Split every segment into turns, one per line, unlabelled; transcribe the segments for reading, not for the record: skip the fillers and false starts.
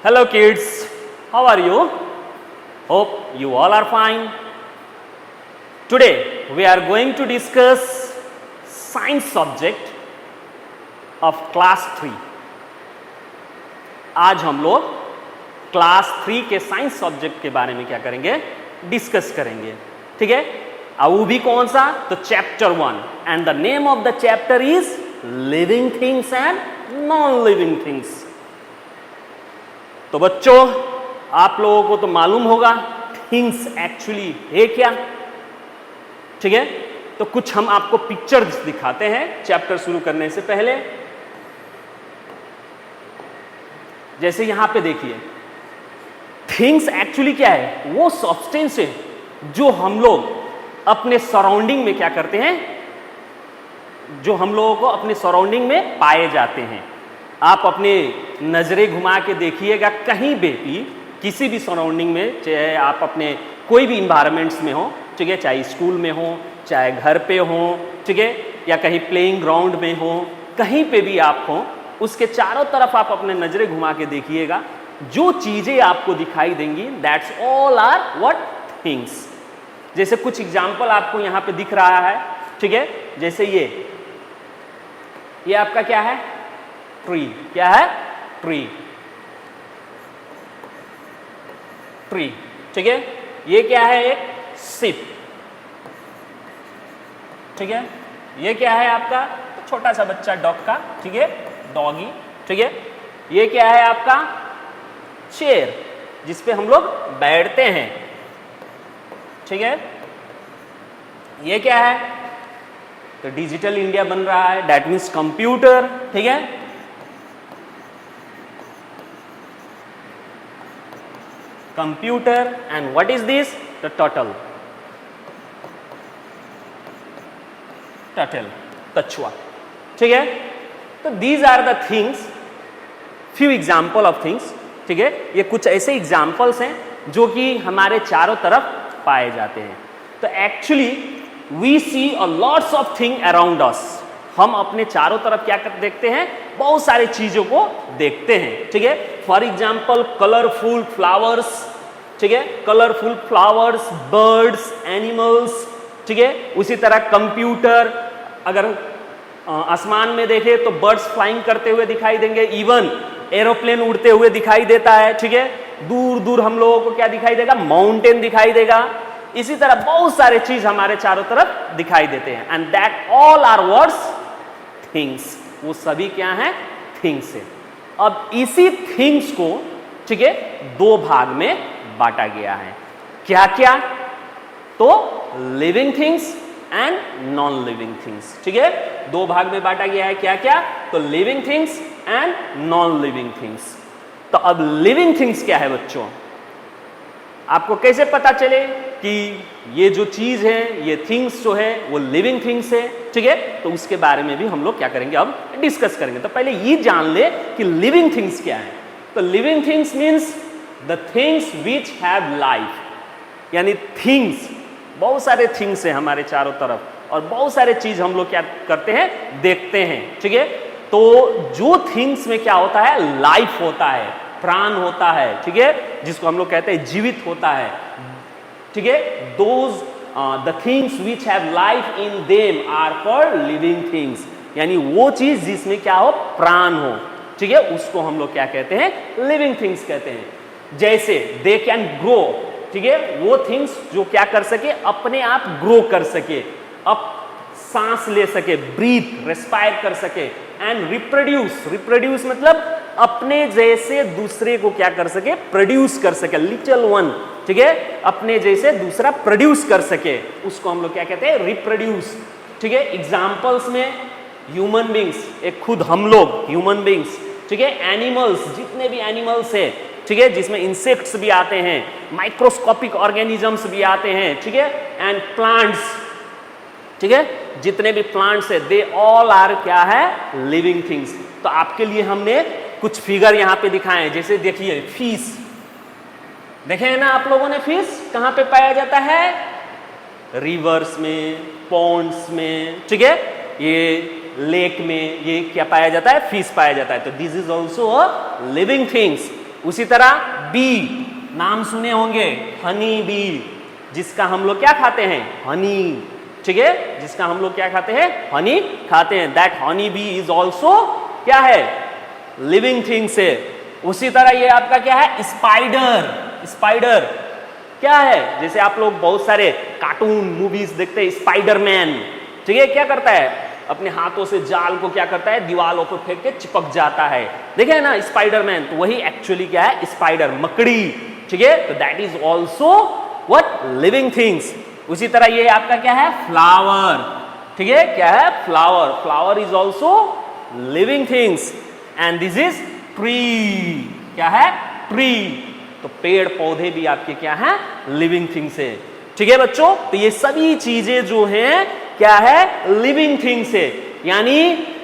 Hello kids, how are you? Hope you all are fine. Today we are going to discuss science subject of class 3. आज हम लोग class 3 के science subject के बारे में क्या करेंगे, डिस्कस करेंगे. ठीक है, वो भी कौन सा? तो chapter 1 and the name of the chapter is living things and non living things. तो बच्चों, आप लोगों को तो मालूम होगा थिंग्स एक्चुअली है क्या. ठीक है, तो कुछ हम आपको पिक्चर्स दिखाते हैं चैप्टर शुरू करने से पहले. जैसे यहां पे देखिए, थिंग्स एक्चुअली क्या है? वो सब्सटेंस है जो हम लोग अपने सराउंडिंग में क्या करते हैं, जो हम लोगों को अपने सराउंडिंग में पाए जाते हैं. आप अपने नजरें घुमा के देखिएगा, कहीं भी किसी भी सराउंडिंग में, चाहे आप अपने कोई भी इन्वायरमेंट्स में हो, ठीक है, चाहे स्कूल में हो, चाहे घर पे हो, ठीक है, या कहीं प्लेइंग ग्राउंड में हो, कहीं पे भी आप हो, उसके चारों तरफ आप अपने नजरें घुमा के देखिएगा, जो चीजें आपको दिखाई देंगी that's all are what? Things. जैसे कुछ एग्जाम्पल आपको यहां पे दिख रहा है. ठीक है, जैसे ये आपका क्या है? ट्री. क्या है? ट्री. ट्री. ठीक है, ये क्या है? एक शिप. ठीक है, ये क्या है आपका? छोटा सा बच्चा डॉग का. ठीक है, डॉगी. ठीक है, ये क्या है आपका? चेयर, जिसपे हम लोग बैठते हैं. ठीक है, ये क्या है? तो डिजिटल इंडिया बन रहा है, दैट मीन्स कंप्यूटर. ठीक है, computer. And what is this? The turtle. Turtle, कछुआ. ठीक है, तो these are the things, few example of things. ठीक है, ये कुछ ऐसे एग्जाम्पल्स हैं जो कि हमारे चारों तरफ पाए जाते हैं. तो actually we see a lots of thing around us. हम अपने चारों तरफ क्या कर देखते हैं? बहुत सारी चीजों को देखते हैं. ठीक है, फॉर एग्जाम्पल कलरफुल फ्लावर्स. ठीक है, कलरफुल फ्लावर्स, बर्ड्स, एनिमल्स. ठीक है, उसी तरह कंप्यूटर. अगर आसमान में देखें तो बर्ड्स फ्लाइंग करते हुए दिखाई देंगे, इवन एरोप्लेन उड़ते हुए दिखाई देता है. ठीक है, दूर दूर हम लोगों को क्या दिखाई देगा? माउंटेन दिखाई देगा. इसी तरह बहुत सारे चीज हमारे चारों तरफ दिखाई देते हैं. And that all are words things. वो सभी क्या हैं? थिंग्स है. अब इसी थिंग्स को, ठीक है, दो भाग में बांटा गया है. क्या क्या? तो living things and non living things. ठीक है, दो भाग में बांटा गया है. क्या क्या? तो living things and non living things. तो अब लिविंग थिंग्स क्या है बच्चों? आपको कैसे पता चले कि ये जो चीज है, ये थिंग्स जो है वो लिविंग थिंग्स है? ठीक है, तो उसके बारे में भी हम लोग क्या करेंगे, अब डिस्कस करेंगे. तो पहले ये जान ले कि लिविंग थिंग्स क्या है. तो living things means the things which have life. यानी थिंग्स, बहुत सारे थिंग्स है हमारे चारों तरफ और बहुत सारे चीज हम लोग क्या करते हैं? देखते हैं. ठीक है, तो जो थिंग्स में क्या होता है? लाइफ होता है, प्राण होता है. ठीक है, जिसको हम लोग कहते हैं जीवित होता है. ठीक है, those the things which have life in them are called living things. यानी वो चीज जिसमें क्या हो? प्राण हो. ठीक है, उसको हम लोग क्या कहते हैं? लिविंग थिंग्स कहते हैं. जैसे दे कैन ग्रो. ठीक है, वो थिंग्स जो क्या कर सके? अपने आप ग्रो कर सके, अब सांस ले सके, ब्रीथ, रेस्पायर कर सके. And reproduce. रिप्रोड्यूस मतलब अपने जैसे दूसरे को क्या कर सके? प्रोड्यूस कर सके. Little one. ठीक है, अपने जैसे दूसरा प्रोड्यूस कर सके, उसको हम लोग क्या कहते हैं? रिप्रोड्यूस. ठीक है, एग्जाम्पल्स में ह्यूमन बींग्स, एक खुद हम लोग ह्यूमन बींग्स. ठीक है, एनिमल्स, जितने भी एनिमल्स है, ठीक है, जिसमें इंसेक्ट्स भी आते हैं, माइक्रोस्कोपिक ऑर्गेनिजम्स भी आते हैं. ठीक है, एंड प्लांट्स. ठीक है, जितने भी प्लांट्स है दे ऑल आर क्या है? Living things. तो आपके लिए हमने कुछ फिगर यहां पे दिखाए हैं. जैसे देखिए फिश, देखे हैं ना आप लोगों ने? फिश कहां पे पाया जाता है? रिवर्स में, पॉन्ड्स में. ठीक है, ये लेक में ये क्या पाया जाता है? फिश पाया जाता है. तो this is also a living things. उसी तरह बी, नाम सुने होंगे हनी बी, जिसका हम लोग क्या खाते हैं, हनी, ठीक है, जिसका हम लोग क्या खाते हैं, हनी खाते हैं। That honey bee is also क्या है, लिविंग थिंग्स है। उसी तरह ये आपका क्या है, स्पाइडर, स्पाइडर क्या है, जैसे आप लोग बहुत सारे कार्टून मूवीज देखते हैं, स्पाइडरमैन, ठीक है, क्या करता है, अपने हाथों से जाल को क्या करता है, दीवारों पर फेंक के चिपक जाता है, देखे ना स्पाइडरमैन, तो वही एक्चुअली क्या है, स्पाइडर, मकड़ी, ठीक है, तो that is also what, living things. उसी तरह ये आपका क्या है, फ्लावर, ठीक है, क्या है, flower, flower is also living things. And this is tree, क्या है, ट्री, तो पेड़ पौधे भी आपके क्या है, लिविंग थिंग्स है, ठीक है बच्चों। तो ये सभी चीजें जो हैं क्या है, लिविंग थिंग्स है। यानी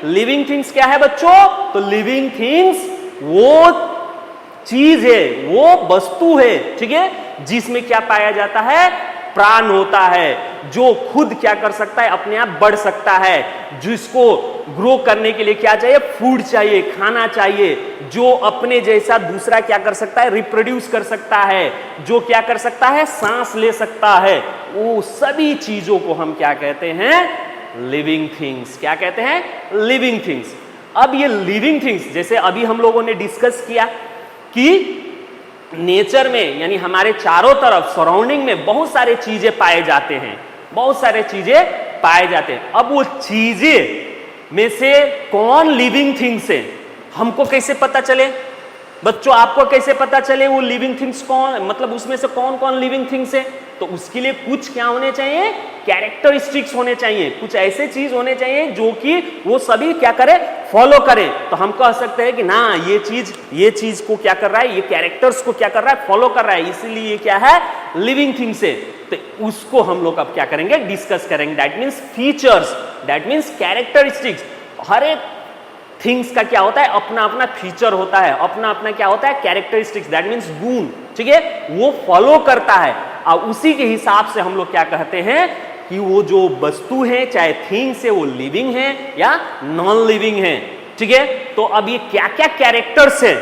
लिविंग थिंग्स क्या है बच्चों, तो लिविंग थिंग्स वो चीज है, वो वस्तु है, ठीक है, जिसमें क्या पाया जाता है, प्राण होता है, जो खुद क्या कर सकता है, अपने आप बढ़ सकता है, जिसको ग्रो करने के लिए क्या चाहिए, फूड चाहिए, खाना चाहिए, जो अपने जैसा दूसरा क्या कर सकता है, रिप्रोड्यूस कर सकता है, जो क्या कर सकता है, सांस ले सकता है, वो सभी चीजों को हम क्या कहते हैं, लिविंग थिंग्स, क्या कहते हैं, लिविंग थिंग्स। अब ये लिविंग थिंग्स, जैसे अभी हम लोगों ने डिस्कस किया कि नेचर में यानी हमारे चारों तरफ सराउंडिंग में बहुत सारे चीजें पाए जाते हैं, बहुत सारे चीजें पाए जाते हैं। अब वो चीजें में से कौन लिविंग थिंग्स है, हमको कैसे पता चले बच्चों, आपको कैसे पता चले वो लिविंग थिंग्स कौन, मतलब उसमें से कौन कौन लिविंग थिंग्स है, तो उसके लिए कुछ क्या होने चाहिए, कैरेक्टरिस्टिक्स होने चाहिए, कुछ ऐसे चीज होने चाहिए जो कि वो सभी क्या करे, फॉलो करे। तो हम कह सकते हैं कि ना ये चीज को क्या कर रहा है, ये कैरेक्टर्स को क्या कर रहा है, फॉलो कर रहा है, इसीलिए ये क्या है, लिविंग थिंग्स है। तो उसको हम लोग अब क्या करेंगे, डिस्कस करेंगे। That means features, that means characteristics. हर एक थिंग्स का क्या होता है, अपना अपना फीचर होता है, अपना अपना क्या होता है, कैरेक्टरिस्टिक्स, दैट मीन्स गुण, ठीक है, वो फॉलो करता है। और उसी के हिसाब से हम लोग क्या कहते हैं कि वो जो वस्तु है, चाहे थिंग्स है, वो लिविंग है या नॉन लिविंग है, ठीक है। तो अब ये क्या क्या कैरेक्टर्स है,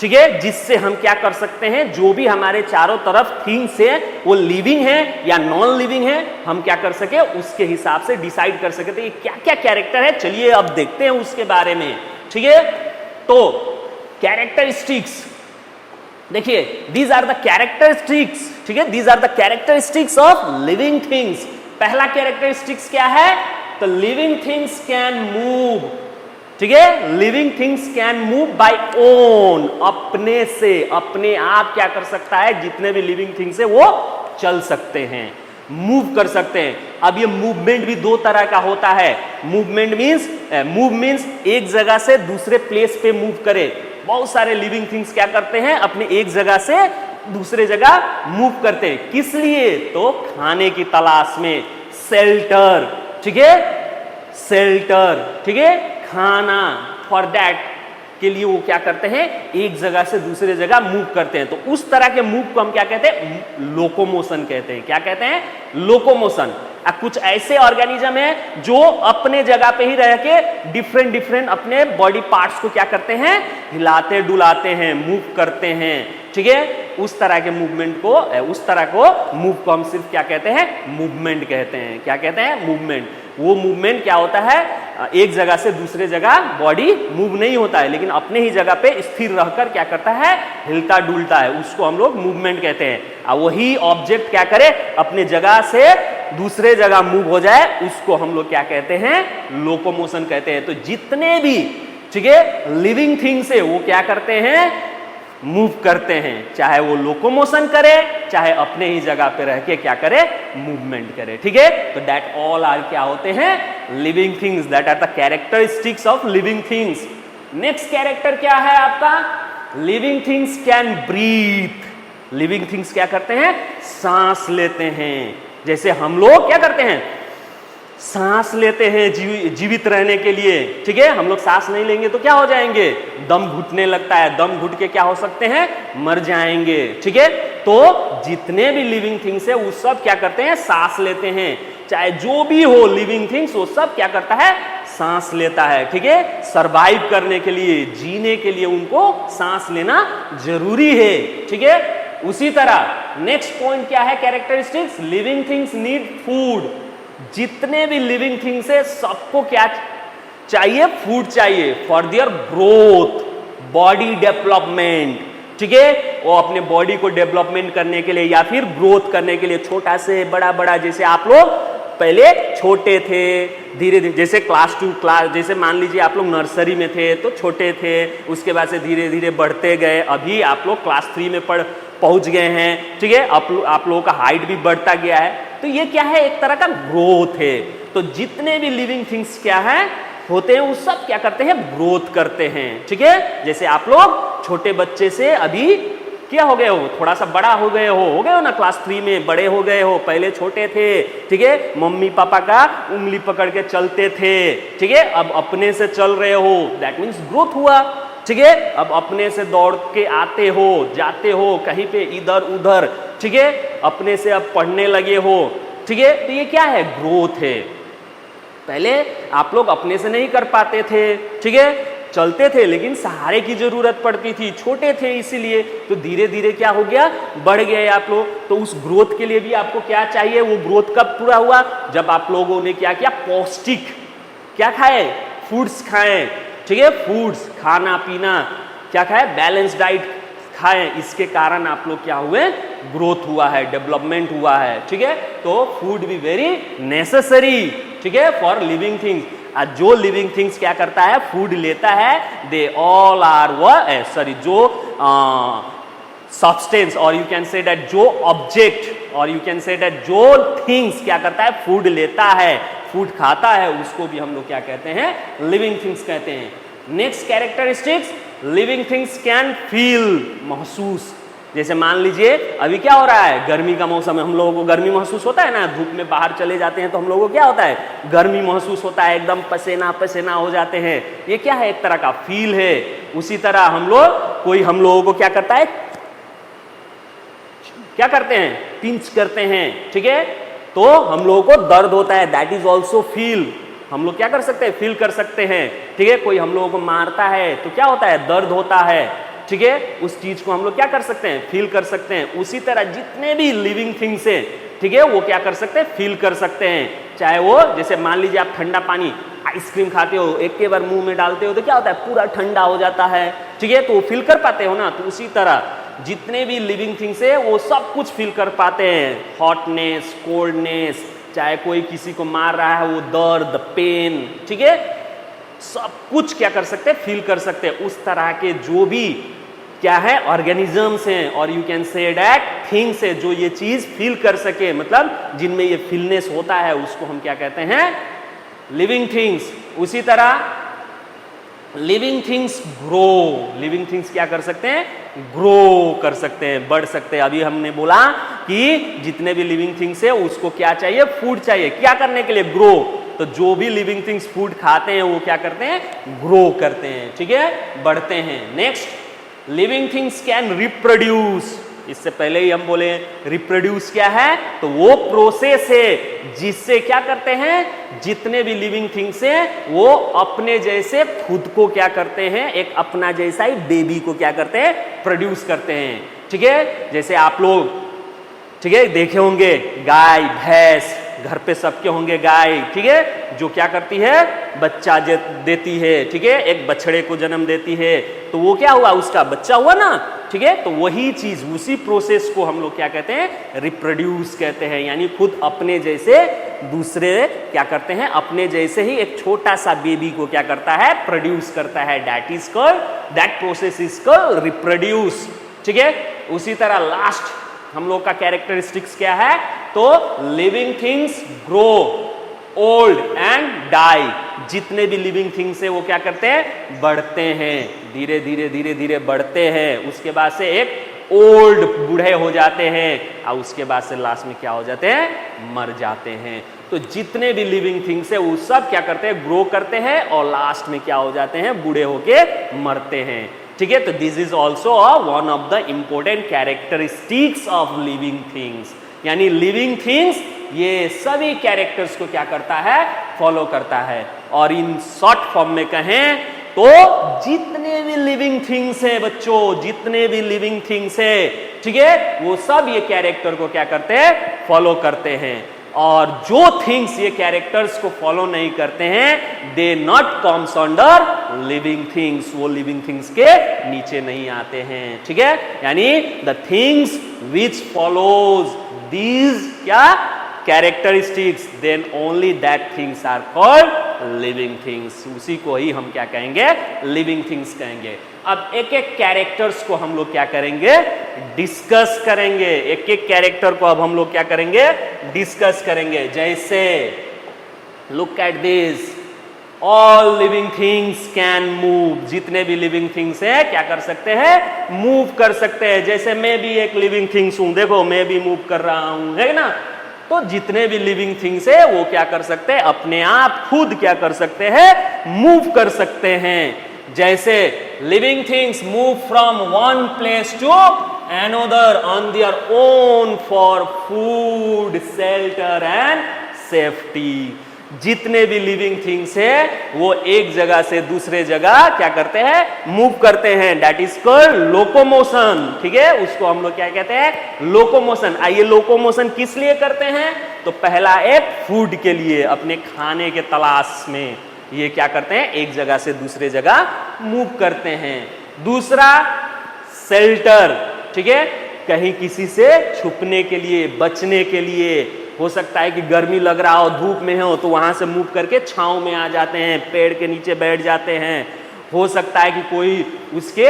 ठीक है, जिससे हम क्या कर सकते हैं, जो भी हमारे चारों तरफ थिंग्स है वो लिविंग है या नॉन लिविंग है, हम क्या कर सके, उसके हिसाब से डिसाइड कर सके तो ये क्या क्या कैरेक्टर है। चलिए अब देखते हैं उसके बारे में, ठीक है। तो कैरेक्टरिस्टिक्स देखिए, दीज आर द कैरेक्टरिस्टिक्स, ठीक है, these are the characteristics of living things. पहला कैरेक्टरिस्टिक्स क्या है, तो लिविंग थिंग्स कैन मूव, ठीक है, living things can move by own, अपने से, अपने आप क्या कर सकता है, जितने भी लिविंग थिंग्स है वो चल सकते हैं, मूव कर सकते हैं। अब ये मूवमेंट भी दो तरह का होता है। मूवमेंट मींस, मूव मींस एक जगह से दूसरे प्लेस पे मूव करे। बहुत सारे लिविंग थिंग्स क्या करते हैं, अपने एक जगह से दूसरे जगह मूव करते हैं, किस लिए, तो खाने की तलाश में, शेल्टर, ठीक है, शेल्टर, ठीक है, खाना, फॉर दैट के लिए वो क्या करते हैं, एक जगह से दूसरे जगह मूव करते हैं। तो उस तरह के मूव को हम क्या कहते हैं, लोकोमोशन कहते हैं। क्या कहते हैं, लोकोमोशन। कुछ ऐसे ऑर्गेनिज्म है जो अपने जगह पे ही रह के डिफरेंट डिफरेंट अपने बॉडी पार्ट्स को क्या करते हैं, हिलाते डुलाते हैं, मूव करते हैं, ठीक है। उस तरह के मूवमेंट को, उस तरह को मूव को हम सिर्फ क्या कहते हैं, मूवमेंट कहते हैं। क्या कहते हैं, मूवमेंट। वो मूवमेंट क्या होता है, एक जगह से दूसरे जगह बॉडी मूव नहीं होता है, लेकिन अपने ही जगह पे स्थिर रहकर क्या करता है, हिलता डुलता है, उसको हम लोग मूवमेंट कहते हैं। और वही ऑब्जेक्ट क्या करे, अपने जगह से दूसरे जगह मूव हो जाए, उसको हम लोग क्या कहते हैं, लोकोमोशन कहते हैं। तो जितने भी, ठीक है, लिविंग थिंग्स है वो क्या करते हैं, मूव करते हैं, चाहे वो लोकोमोशन करे, चाहे अपने ही जगह पे रह के क्या करे, मूवमेंट करे, ठीक है। तो दैट ऑल आर क्या होते हैं, living things, that are the characteristics of living things. Next character क्या है आपका, living things can breathe. Living things क्या करते हैं, सांस लेते हैं। जैसे हम लोग क्या करते हैं, सांस लेते हैं जीवित रहने के लिए, ठीक है। हम लोग सांस नहीं लेंगे तो क्या हो जाएंगे, दम घुटने लगता है, दम घुट के क्या हो सकते हैं, मर जाएंगे, ठीक है। तो जितने भी लिविंग थिंग्स है वो सब क्या करते हैं, सांस लेते हैं। चाहे जो भी हो लिविंग थिंग्स, वो सब क्या करता है, सांस लेता है, ठीक है, सरवाइव करने के लिए, जीने के लिए उनको सांस लेना जरूरी है, ठीक है। उसी तरह नेक्स्ट पॉइंट क्या है characteristics, living things need food. जितने भी लिविंग थिंग्स है सबको क्या चाहिए, फूड चाहिए for their growth, body development, ठीक है, वो अपने बॉडी को डेवलपमेंट करने के लिए या फिर ग्रोथ करने के लिए, छोटा से बड़ा बड़ा, जैसे आप लोग पहले छोटे थे, धीरे धीरे जैसे क्लास 2 क्लास, जैसे मान लीजिए आप लोग नर्सरी में थे तो छोटे थे, उसके बाद से धीरे धीरे बढ़ते गए, अभी आप लोग क्लास 3 में पहुंच गए हैं, ठीक है, आप लोगों का हाइट भी बढ़ता गया है। तो ये क्या है, एक तरह का ग्रोथ है। तो जितने भी लिविंग थिंग्स क्या है होते हैं वो सब क्या करते हैं, ग्रोथ करते हैं, ठीक है। जैसे आप लोग छोटे बच्चे से अभी क्या हो गए हो, थोड़ा सा बड़ा हो गए हो ना, क्लास 3 में बड़े हो गए हो, पहले छोटे थे, ठीक है, मम्मी पापा का उंगली पकड़ के चलते थे, ठीक है, अब अपने से चल रहे हो, दैट मीन्स ग्रोथ हुआ, ठीक है। अब अपने से दौड़ के आते हो, जाते हो कहीं पे इधर उधर, ठीक है, अपने से अब पढ़ने लगे हो, ठीक है। तो ये क्या है, ग्रोथ है। पहले आप लोग अपने से नहीं कर पाते थे, ठीक है, चलते थे लेकिन सहारे की जरूरत पड़ती थी, छोटे थे इसीलिए, तो धीरे धीरे क्या हो गया, बढ़ गए आप लोग। तो उस ग्रोथ के लिए भी आपको क्या चाहिए, वो ग्रोथ कब पूरा हुआ, जब आप लोगों ने क्या किया, पौष्टिक क्या खाए, फूड्स खाए, ठीक है, फूड्स, खाना पीना क्या खाए, बैलेंस डाइट खाएं, इसके कारण आप लोग क्या हुए, ग्रोथ हुआ है, डेवलपमेंट हुआ है, ठीक है। तो फूड भी वेरी नेसेसरी, ठीक है, फॉर लिविंग थिंग्स। जो लिविंग थिंग्स क्या करता है, फूड लेता है, दे ऑल आर जो सब्सटेंस, और यू कैन से दैट जो ऑब्जेक्ट, और यू कैन से दैट जो थिंग्स क्या करता है, फूड लेता है, फूड खाता है, उसको भी हम लोग क्या कहते हैं, लिविंग थिंग्स कहते हैं। Next characteristics, living things can feel, महसूस। जैसे मान लीजिए अभी क्या हो रहा है, गर्मी का मौसम है, हम लोगों को गर्मी महसूस होता है ना, धूप में बाहर चले जाते हैं तो हम लोगों को क्या होता है, गर्मी महसूस होता है, एकदम पसीना पसीना हो जाते हैं, ये क्या है, एक तरह का फील है। उसी तरह हम लोगों को क्या करता है, क्या करते हैं, पिंच करते हैं, ठीक है, तो हम लोगों को दर्द होता है, दैट इज ऑल्सो फील। हम लोग क्या कर सकते हैं, फील कर सकते हैं, ठीक है। कोई हम लोगों को मारता है तो क्या होता है, दर्द होता है, ठीक है, उस चीज को हम लोग क्या कर सकते हैं, फील कर सकते हैं। उसी तरह जितने भी लिविंग थिंग्स हैं, ठीक है, वो क्या कर सकते हैं, फील कर सकते हैं। चाहे वो, जैसे मान लीजिए आप ठंडा पानी, आइसक्रीम खाते हो, एक के बार मुंह में डालते हो तो क्या होता है, पूरा ठंडा हो जाता है, ठीक है, तो वो फील कर पाते हो ना। तो उसी तरह जितने भी लिविंग थिंग्स है वो सब कुछ फील कर पाते हैं, हॉटनेस, कोल्डनेस, चाहे कोई किसी को मार रहा है वो दर्द, पेन, ठीक है, सब कुछ क्या कर सकते हैं, फील कर सकते हैं। उस तरह के जो भी क्या है, ऑर्गेनिजम्स हैं, और you can say that things है, जो ये चीज फील कर सके, मतलब जिनमें ये फीलनेस होता है, उसको हम क्या कहते हैं, लिविंग थिंग्स। उसी तरह living things grow, living things क्या कर सकते हैं, ग्रो कर सकते हैं, बढ़ सकते हैं। अभी हमने बोला कि जितने भी लिविंग थिंग्स है उसको क्या चाहिए, फूड चाहिए, क्या करने के लिए, ग्रो। तो जो भी लिविंग थिंग्स फूड खाते हैं वो क्या करते हैं, ग्रो करते हैं, ठीक है, बढ़ते हैं। Next, living things can reproduce. इससे पहले ही हम बोले रिप्रोड्यूस क्या है, तो वो प्रोसेस है जिससे क्या करते हैं, जितने भी लिविंग थिंग्स हैं वो अपने जैसे खुद को क्या करते हैं, एक अपना जैसा ही बेबी को क्या करते हैं, प्रोड्यूस करते हैं, ठीक है। जैसे आप लोग, ठीक है, देखे होंगे गाय भैंस, घर पे सबके होंगे गाय, ठीक है, जो क्या करती है, बच्चा देती है, ठीक है, एक बछड़े को जन्म देती है, तो वो क्या हुआ, उसका बच्चा हुआ ना, ठीक है। तो वही चीज, उसी प्रोसेस को हम लोग क्या कहते हैं, रिप्रोड्यूस कहते हैं, यानी खुद अपने जैसे दूसरे क्या करते हैं, अपने जैसे ही एक छोटा सा बेबी को क्या करता है, प्रोड्यूस करता है, that process is called reproduce, ठीक है। उसी तरह लास्ट हम लोग का कैरेक्टरिस्टिक्स क्या है, तो living things grow old and die. जितने भी लिविंग थिंग्स है वो क्या करते हैं, बढ़ते हैं, धीरे धीरे धीरे धीरे बढ़ते हैं, उसके बाद से एक ओल्ड, बूढ़े हो जाते हैं, और उसके बाद से लास्ट में क्या हो जाते हैं, मर जाते हैं। तो जितने भी लिविंग थिंग्स है वो सब क्या करते हैं, ग्रो करते हैं, और लास्ट में क्या हो जाते हैं, बूढ़े होके मरते हैं, ठीक है। तो this is also one of the important characteristics of living things, यानी लिविंग थिंग्स ये सभी कैरेक्टर्स को क्या करता है, फॉलो करता है। और इन शॉर्ट फॉर्म में कहें तो जितने भी लिविंग थिंग्स हैं बच्चों, जितने भी लिविंग थिंग्स है, ठीक है, वो सब ये कैरेक्टर को क्या करते हैं, फॉलो करते हैं। और जो थिंग्स ये कैरेक्टर्स को फॉलो नहीं करते हैं, they not comes under living things, वो लिविंग थिंग्स के नीचे नहीं आते हैं, ठीक है। यानी the things which follows these क्या characteristics, then only that things are called living things, उसी को ही हम क्या कहेंगे, लिविंग थिंग्स कहेंगे। अब एक एक कैरेक्टर्स को हम लोग क्या करेंगे, डिस्कस करेंगे। एक एक कैरेक्टर को अब हम लोग क्या करेंगे, डिस्कस करेंगे। जैसे look at this, all living things can move, जितने भी लिविंग थिंग्स है क्या कर सकते हैं, मूव कर सकते हैं। जैसे मैं भी एक लिविंग थिंग्स हूं, देखो मैं भी मूव कर रहा हूं, है ना। तो जितने भी लिविंग थिंग्स है वो क्या कर सकते हैं, अपने आप खुद क्या कर सकते हैं, मूव कर सकते हैं। जैसे living things move from one place to another on their own for food, shelter and safety. जितने भी लिविंग थिंग्स है वो एक जगह से दूसरे जगह क्या करते हैं, मूव करते हैं। दैट इज कॉल्ड लोकोमोशन, ठीक है, उसको हम लोग क्या कहते हैं, लोकोमोशन। आइए लोकोमोशन किस लिए करते हैं, तो पहला एक फूड के लिए, अपने खाने के तलाश में ये क्या करते हैं, एक जगह से दूसरे जगह मूव करते हैं। दूसरा शेल्टर, ठीक है, कहीं किसी से छुपने के लिए, बचने के लिए। हो सकता है कि गर्मी लग रहा हो, धूप में हो, तो वहां से मूव करके छांव में आ जाते हैं, पेड़ के नीचे बैठ जाते हैं। हो सकता है कि कोई उसके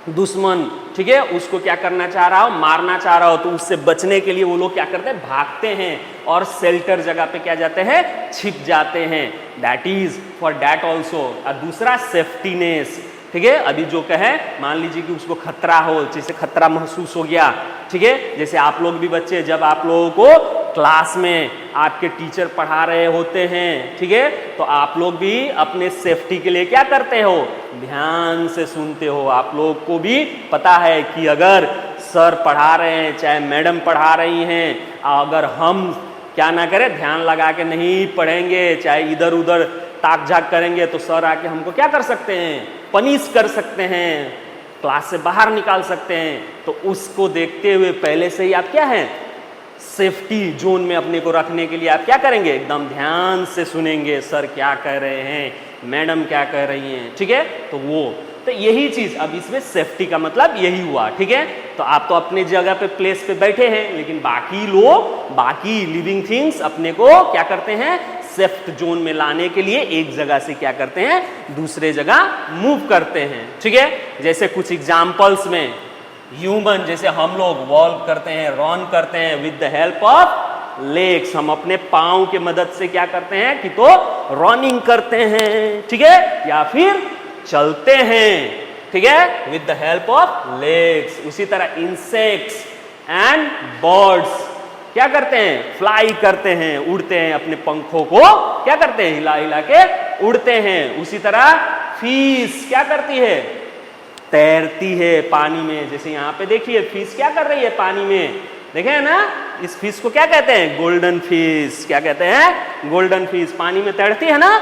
दुश्मन, ठीक है, उसको क्या करना चाह रहा हो, मारना चाह रहा हो, तो उससे बचने के लिए वो लोग क्या करते हैं, भागते हैं और शेल्टर जगह पे क्या जाते हैं, छिप जाते हैं। That is for that also. और दूसरा सेफ्टीनेस, ठीक है, अभी जो कहे मान लीजिए कि उसको खतरा हो, जैसे खतरा महसूस हो गया, ठीक है, जैसे आप लोग भी बच्चे, जब आप लोगों को क्लास में आपके टीचर पढ़ा रहे होते हैं, ठीक है, तो आप लोग भी अपने सेफ्टी के लिए क्या करते हो, ध्यान से सुनते हो। आप लोग को भी पता है कि अगर सर पढ़ा रहे हैं, चाहे मैडम पढ़ा रही हैं, अगर हम क्या ना करें, ध्यान लगा के नहीं पढ़ेंगे, चाहे इधर उधर ताक झाक करेंगे, तो सर आके हमको क्या कर सकते हैं, पनिश कर सकते हैं, क्लास से बाहर निकाल सकते हैं। तो उसको देखते हुए पहले से ही आप क्या हैं, सेफ्टी जोन में अपने को रखने के लिए आप क्या करेंगे, एकदम ध्यान से सुनेंगे, सर क्या कह रहे हैं, मैडम क्या कह रही हैं, ठीक है। तो यही चीज, अब इसमें सेफ्टी का मतलब यही हुआ, ठीक है। तो आप तो अपने जगह पे प्लेस पे बैठे हैं, लेकिन बाकी लोग, बाकी लिविंग थिंग्स अपने को क्या करते हैं, सेफ्ट जोन में लाने के लिए एक जगह से क्या करते हैं, दूसरे जगह मूव करते हैं, ठीक है। जैसे कुछ एग्जाम्पल्स में ह्यूमन, जैसे हम लोग वॉल्व करते हैं, रन करते हैं with the help of legs, हम अपने पांव के मदद से क्या करते हैं कि तो रनिंग करते हैं, ठीक है, या फिर चलते हैं, ठीक है, with the help of legs. उसी तरह इंसेक्ट्स एंड बर्ड्स क्या करते हैं, फ्लाई करते हैं, उड़ते हैं, अपने पंखों को क्या करते हैं, हिला हिला के उड़ते हैं। उसी तरह फिश क्या करती है, तैरती है पानी में। जैसे यहाँ पे देखिए फिश क्या कर रही है पानी में, देखे ना, इस फिश को क्या कहते हैं, गोल्डन फिश। क्या कहते हैं, गोल्डन फिश, पानी में तैरती है ना।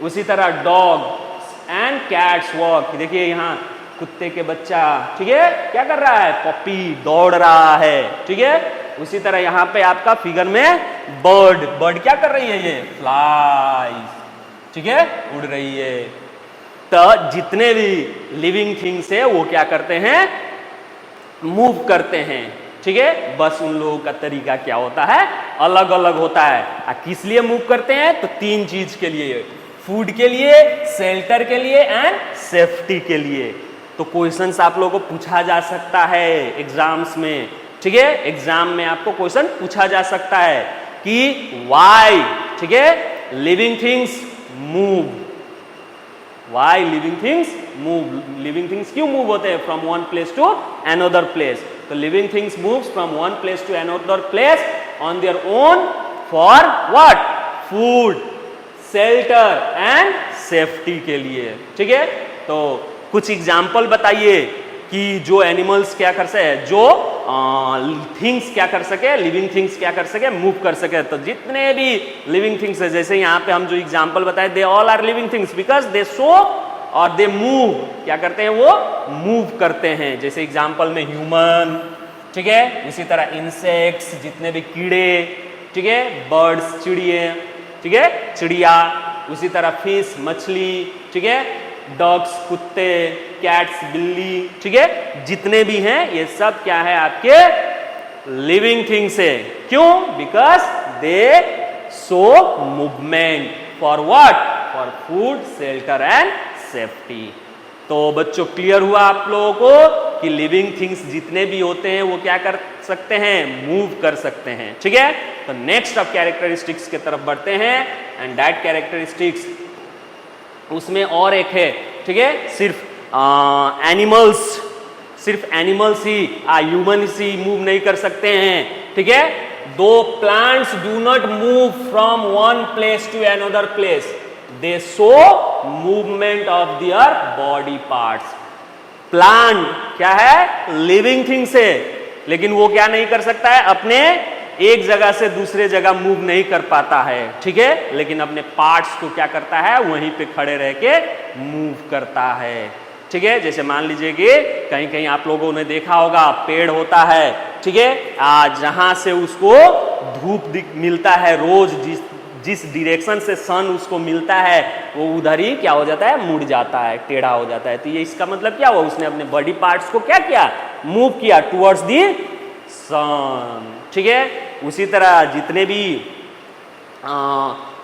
उसी तरह डॉग एंड कैट्स वॉक, देखिए यहाँ कुत्ते के बच्चा, ठीक है, क्या कर रहा है, पपी दौड़ रहा है, ठीक है। उसी तरह यहाँ पे आपका फिगर में बर्ड क्या कर रही है, ये फ्लाई, ठीक है, उड़ रही है। तो जितने भी लिविंग थिंग्स है वो क्या करते हैं, मूव करते हैं, ठीक है। बस उन लोगों का तरीका क्या होता है, अलग अलग होता है। किस लिए मूव करते हैं, तो तीन चीज के लिए, फूड के लिए, शेल्टर के लिए एंड सेफ्टी के लिए। तो क्वेश्चंस आप लोगों को पूछा जा सकता है एग्जाम्स में, ठीक है, एग्जाम में आपको क्वेश्चन पूछा जा सकता है कि व्हाई, ठीक है, living things move, why living things move, living things क्यों मूव होते हैं from one place to another place. तो living things moves from one place to another place on their own for what, food, shelter and safety के लिए, ठीक है। तो कुछ एग्जाम्पल बताइए कि जो एनिमल्स क्या कर सकते हैं, जो थिंग्स क्या कर सके, लिविंग थिंग्स क्या कर सके, मूव कर सके। तो जितने भी लिविंग थिंग्स है, जैसे यहाँ पे हम जो एग्जांपल बताए, they all are living things because they so और दे मूव, क्या करते हैं, वो मूव करते हैं। जैसे एग्जांपल में ह्यूमन, ठीक है, उसी तरह इंसेक्ट्स, जितने भी कीड़े, ठीक है, बर्ड्स, चिड़िए, ठीक है, चिड़िया, उसी तरह फिश, मछली, ठीक है, डॉग्स, कुत्ते, कैट्स, बिल्ली, ठीक है, जितने भी हैं ये सब क्या है, आपके लिविंग थिंग्स है। क्यों? Because they show movement for what, for food, shelter and safety. तो बच्चों क्लियर हुआ आप लोगों को कि लिविंग थिंग्स जितने भी होते हैं वो क्या कर सकते हैं, मूव कर सकते हैं, ठीक है। तो नेक्स्ट अब कैरेक्टरिस्टिक्स की तरफ बढ़ते हैं, एंड दैट कैरेक्टरिस्टिक्स, उसमें और एक है, ठीक है, सिर्फ एनिमल्स ही, ह्यूमन ही मूव नहीं कर सकते हैं, ठीक है। Though plants do not move from one place to another place, they show movement of their body parts. Plant क्या है, लिविंग थिंग्स है, लेकिन वो क्या नहीं कर सकता है, अपने एक जगह से दूसरे जगह मूव नहीं कर पाता है, ठीक है, लेकिन अपने पार्ट्स को क्या करता है, वहीं पे खड़े रह के मूव करता है, ठीक है। जैसे मान लीजिए कि कहीं कहीं आप लोगों ने देखा होगा, पेड़ होता है, ठीक है, जहां से उसको धूप मिलता है रोज, जिस डायरेक्शन से सन उसको मिलता है, वो उधर ही क्या हो जाता है, मुड़ जाता है, टेढ़ा हो जाता है। तो ये इसका मतलब क्या हुआ, उसने अपने बॉडी पार्ट्स को क्या किया, मूव किया टुवर्ड्स दी सन, ठीक है। उसी तरह जितने भी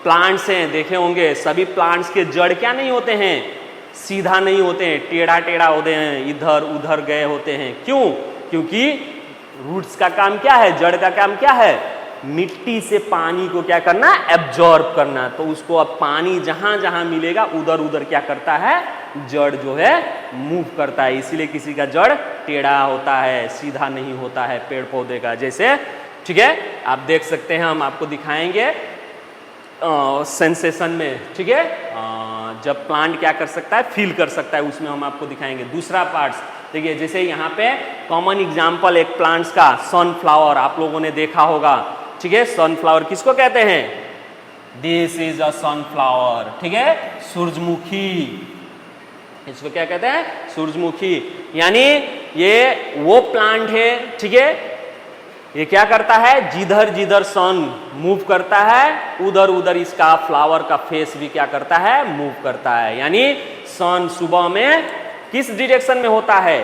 प्लांट्स हैं, देखे होंगे, सभी प्लांट्स के जड़ क्या नहीं होते हैं, सीधा नहीं होते हैं, टेढ़ा टेढ़ा होते हैं, इधर उधर गए होते हैं। क्यों? क्योंकि रूट्स का काम क्या है, जड़ का काम क्या है, मिट्टी से पानी को क्या करना, एब्जॉर्ब करना। तो उसको अब पानी जहां जहां मिलेगा उधर उधर क्या करता है, जड़ जो है मूव करता है। इसीलिए किसी का जड़ टेढ़ा होता है, सीधा नहीं होता है पेड़ पौधे का, जैसे, ठीक है, आप देख सकते हैं, हम आपको दिखाएंगे सेंसेशन में, ठीक है, जब प्लांट क्या कर सकता है, फील कर सकता है, उसमें हम आपको दिखाएंगे। दूसरा पार्ट्स देखिए, जैसे यहाँ पे कॉमन एग्जाम्पल एक प्लांट्स का सनफ्लावर आप लोगों ने देखा होगा, ठीक है। सनफ्लावर किसको कहते हैं, दिस इज अ सनफ्लावर, ठीक है, सूरजमुखी, इसको क्या कहते हैं, सूरजमुखी। यानी ये वो प्लांट है, ठीक है, ये क्या करता है, जिधर जिधर सन मूव करता है उधर उधर इसका फ्लावर का फेस भी क्या करता है, मूव करता है। यानी सन सुबह में किस डायरेक्शन में होता है,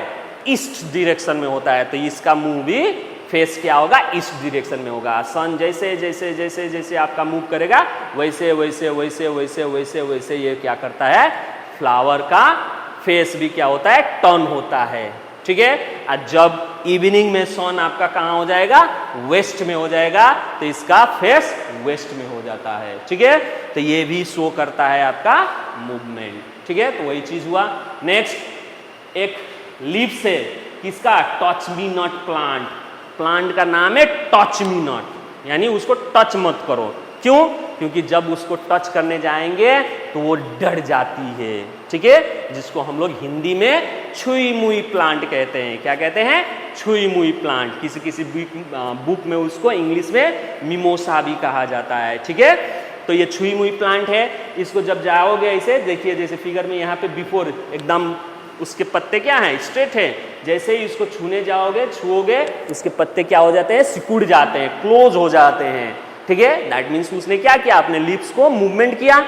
ईस्ट डायरेक्शन में होता है, तो इसका मुंह भी फेस क्या होगा, ईस्ट डायरेक्शन में होगा। सन जैसे जैसे जैसे जैसे आपका मूव करेगा वैसे वैसे वैसे वैसे वैसे वैसे ये क्या करता है, फ्लावर का फेस भी क्या होता है, टर्न होता है, ठीक है। और जब इवनिंग में सन आपका कहाँ हो जाएगा, वेस्ट में हो जाएगा, तो इसका फेस वेस्ट में हो जाता है, ठीक है। तो ये भी शो करता है आपका मूवमेंट, ठीक है। तो वही चीज हुआ। नेक्स्ट एक लीव्स है, किसका, touch me not plant. Plant का नाम है टच मी नॉट, यानी उसको टच मत करो। क्यों? क्योंकि जब उसको टच करने जाएंगे तो वो डर जाती है, ठीक है, जिसको हम लोग हिंदी में छुई मुई प्लांट कहते हैं। क्या कहते हैं, छुई मुई प्लांट। किसी किसी बुक में उसको इंग्लिश में मिमोसा भी कहा जाता है, ठीक है। तो ये छुई मुई प्लांट है, इसको जब जाओगे ऐसे देखिए, जैसे फिगर में यहाँ पे बिफोर एकदम उसके पत्ते क्या हैं, स्ट्रेट है, जैसे ही इसको छूने जाओगे, छुओगे, इसके पत्ते क्या हो जाते हैं, सिकुड़ जाते हैं, क्लोज हो जाते हैं, ठीक है। दैट मीन्स उसने क्या किया, अपने लिप्स को मूवमेंट किया,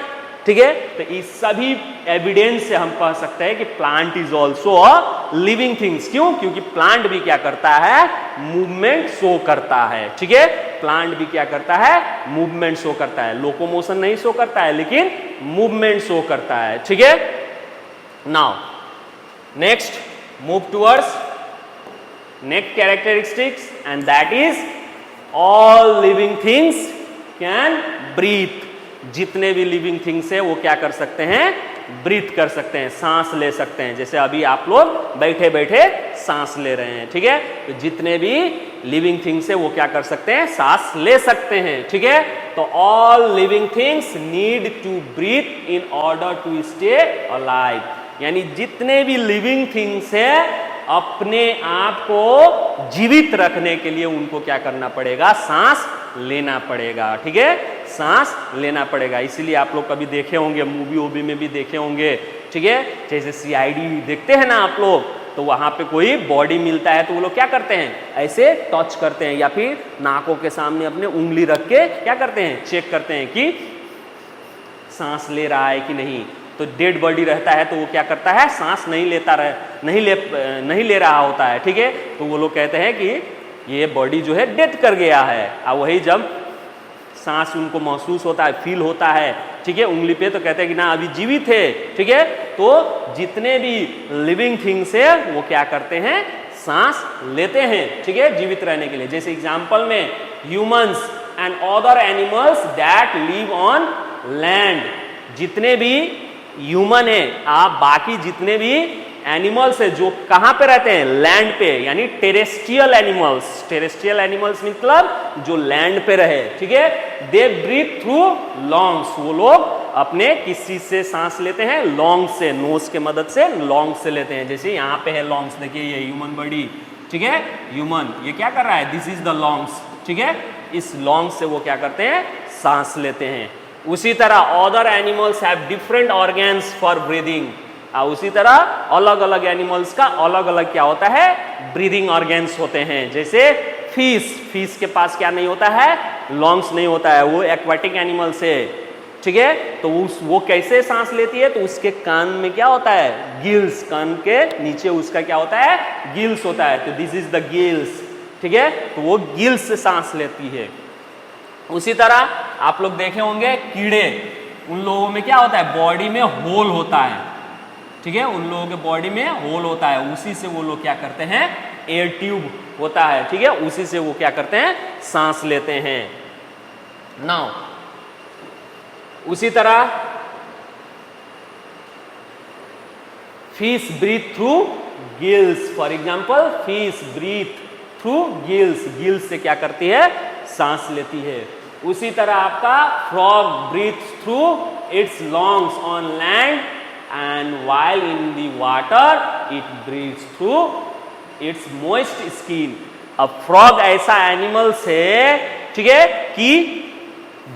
ठीक है। तो इस सभी एविडेंस से हम कह सकते हैं कि plant is also a living things. क्यों? क्योंकि प्लांट भी क्या करता है, मूवमेंट शो करता है, ठीक है। प्लांट भी क्या करता है, मूवमेंट शो करता है। लोकोमोशन नहीं शो करता है, लेकिन मूवमेंट शो करता है, ठीक है। Now next move towards next characteristics, and that is all living things can breathe. जितने भी लिविंग थिंग्स है वो क्या कर सकते हैं, ब्रीथ कर सकते हैं, सांस ले सकते हैं। जैसे अभी आप लोग बैठे बैठे सांस ले रहे हैं, ठीक है। तो जितने भी लिविंग थिंग्स है वो क्या कर सकते हैं, सांस ले सकते हैं, ठीक है। तो all living things need to breathe in order to stay alive. यानी जितने भी लिविंग थिंग्स है अपने आप को जीवित रखने के लिए उनको क्या करना पड़ेगा, सांस लेना पड़ेगा। ठीक है, सांस लेना पड़ेगा। इसीलिए आप लोग कभी देखे होंगे, मूवी वूवी में भी देखे होंगे, ठीक है, जैसे सीआईडी देखते हैं ना आप लोग, तो वहां पे कोई बॉडी मिलता है तो वो लोग क्या करते हैं, ऐसे टच करते हैं या फिर नाकों के सामने अपने उंगली रख के क्या करते हैं, चेक करते हैं कि सांस ले रहा है कि नहीं। तो डेड बॉडी रहता है तो वो क्या करता है, सांस नहीं ले रहा होता है। ठीक है, तो वो लोग कहते हैं कि ये बॉडी जो है डेथ कर गया है। और वही जब सांस उनको महसूस होता है, फील होता है, ठीक है, उंगली पे, तो कहते हैं कि ना अभी जीवित है। ठीक है, तो जितने भी लिविंग थिंग्स है वो क्या करते हैं, सांस लेते हैं। ठीक है, जीवित रहने के लिए। जैसे एग्जांपल में humans and other animals that live on land, जितने भी ह्यूमन है, आप बाकी जितने भी एनिमल्स है जो कहां पे रहते हैं, लैंड पे, यानी टेरेस्ट्रियल एनिमल्स। टेरेस्ट्रियल एनिमल्स मतलब जो लैंड पे रहे। ठीक है, दे ब्रीथ थ्रू लॉन्ग्स, वो लोग अपने किस चीज से सांस लेते हैं, लॉन्ग्स से, नोज के मदद से लॉन्ग्स से लेते हैं। जैसे यहाँ पे है लॉन्ग्स, देखिए ये ह्यूमन बॉडी, ठीक है, ह्यूमन ये क्या कर रहा है, दिस इज द लॉन्ग्स। ठीक है, इस लॉन्ग्स से वो क्या करते हैं, सांस लेते हैं। उसी तरह other animals have different organs for breathing. उसी तरह अलग अलग एनिमल्स का अलग अलग क्या होता है, ब्रीदिंग ऑर्गन्स होते हैं। जैसे फिश के पास क्या नहीं होता है, लॉन्ग्स नहीं होता है, वो एक्वाटिक एनिमल से। ठीक है, तो वो कैसे सांस लेती है, तो उसके कान में क्या होता है, गिल्स, कान के नीचे उसका क्या होता है, गिल्स होता है। तो दिस इज द गिल्स। ठीक है, तो वो गिल्स से सांस लेती है। उसी तरह आप लोग देखे होंगे कीड़े, उन लोगों में क्या होता है, बॉडी में होल होता है। ठीक है, उन लोगों के बॉडी में होल होता है, उसी से वो लोग क्या करते हैं, एयर ट्यूब होता है। ठीक है, उसी से वो क्या करते हैं, सांस लेते हैं। नाउ उसी तरह fish breathe through gills. For example fish breathe through gills, gills से क्या करती है, सांस लेती है। उसी तरह आपका frog breathe through its lungs on land and while in the water it breathes through its moist skin। अब फ्रॉग ऐसा एनिमल्स है, ठीक है, कि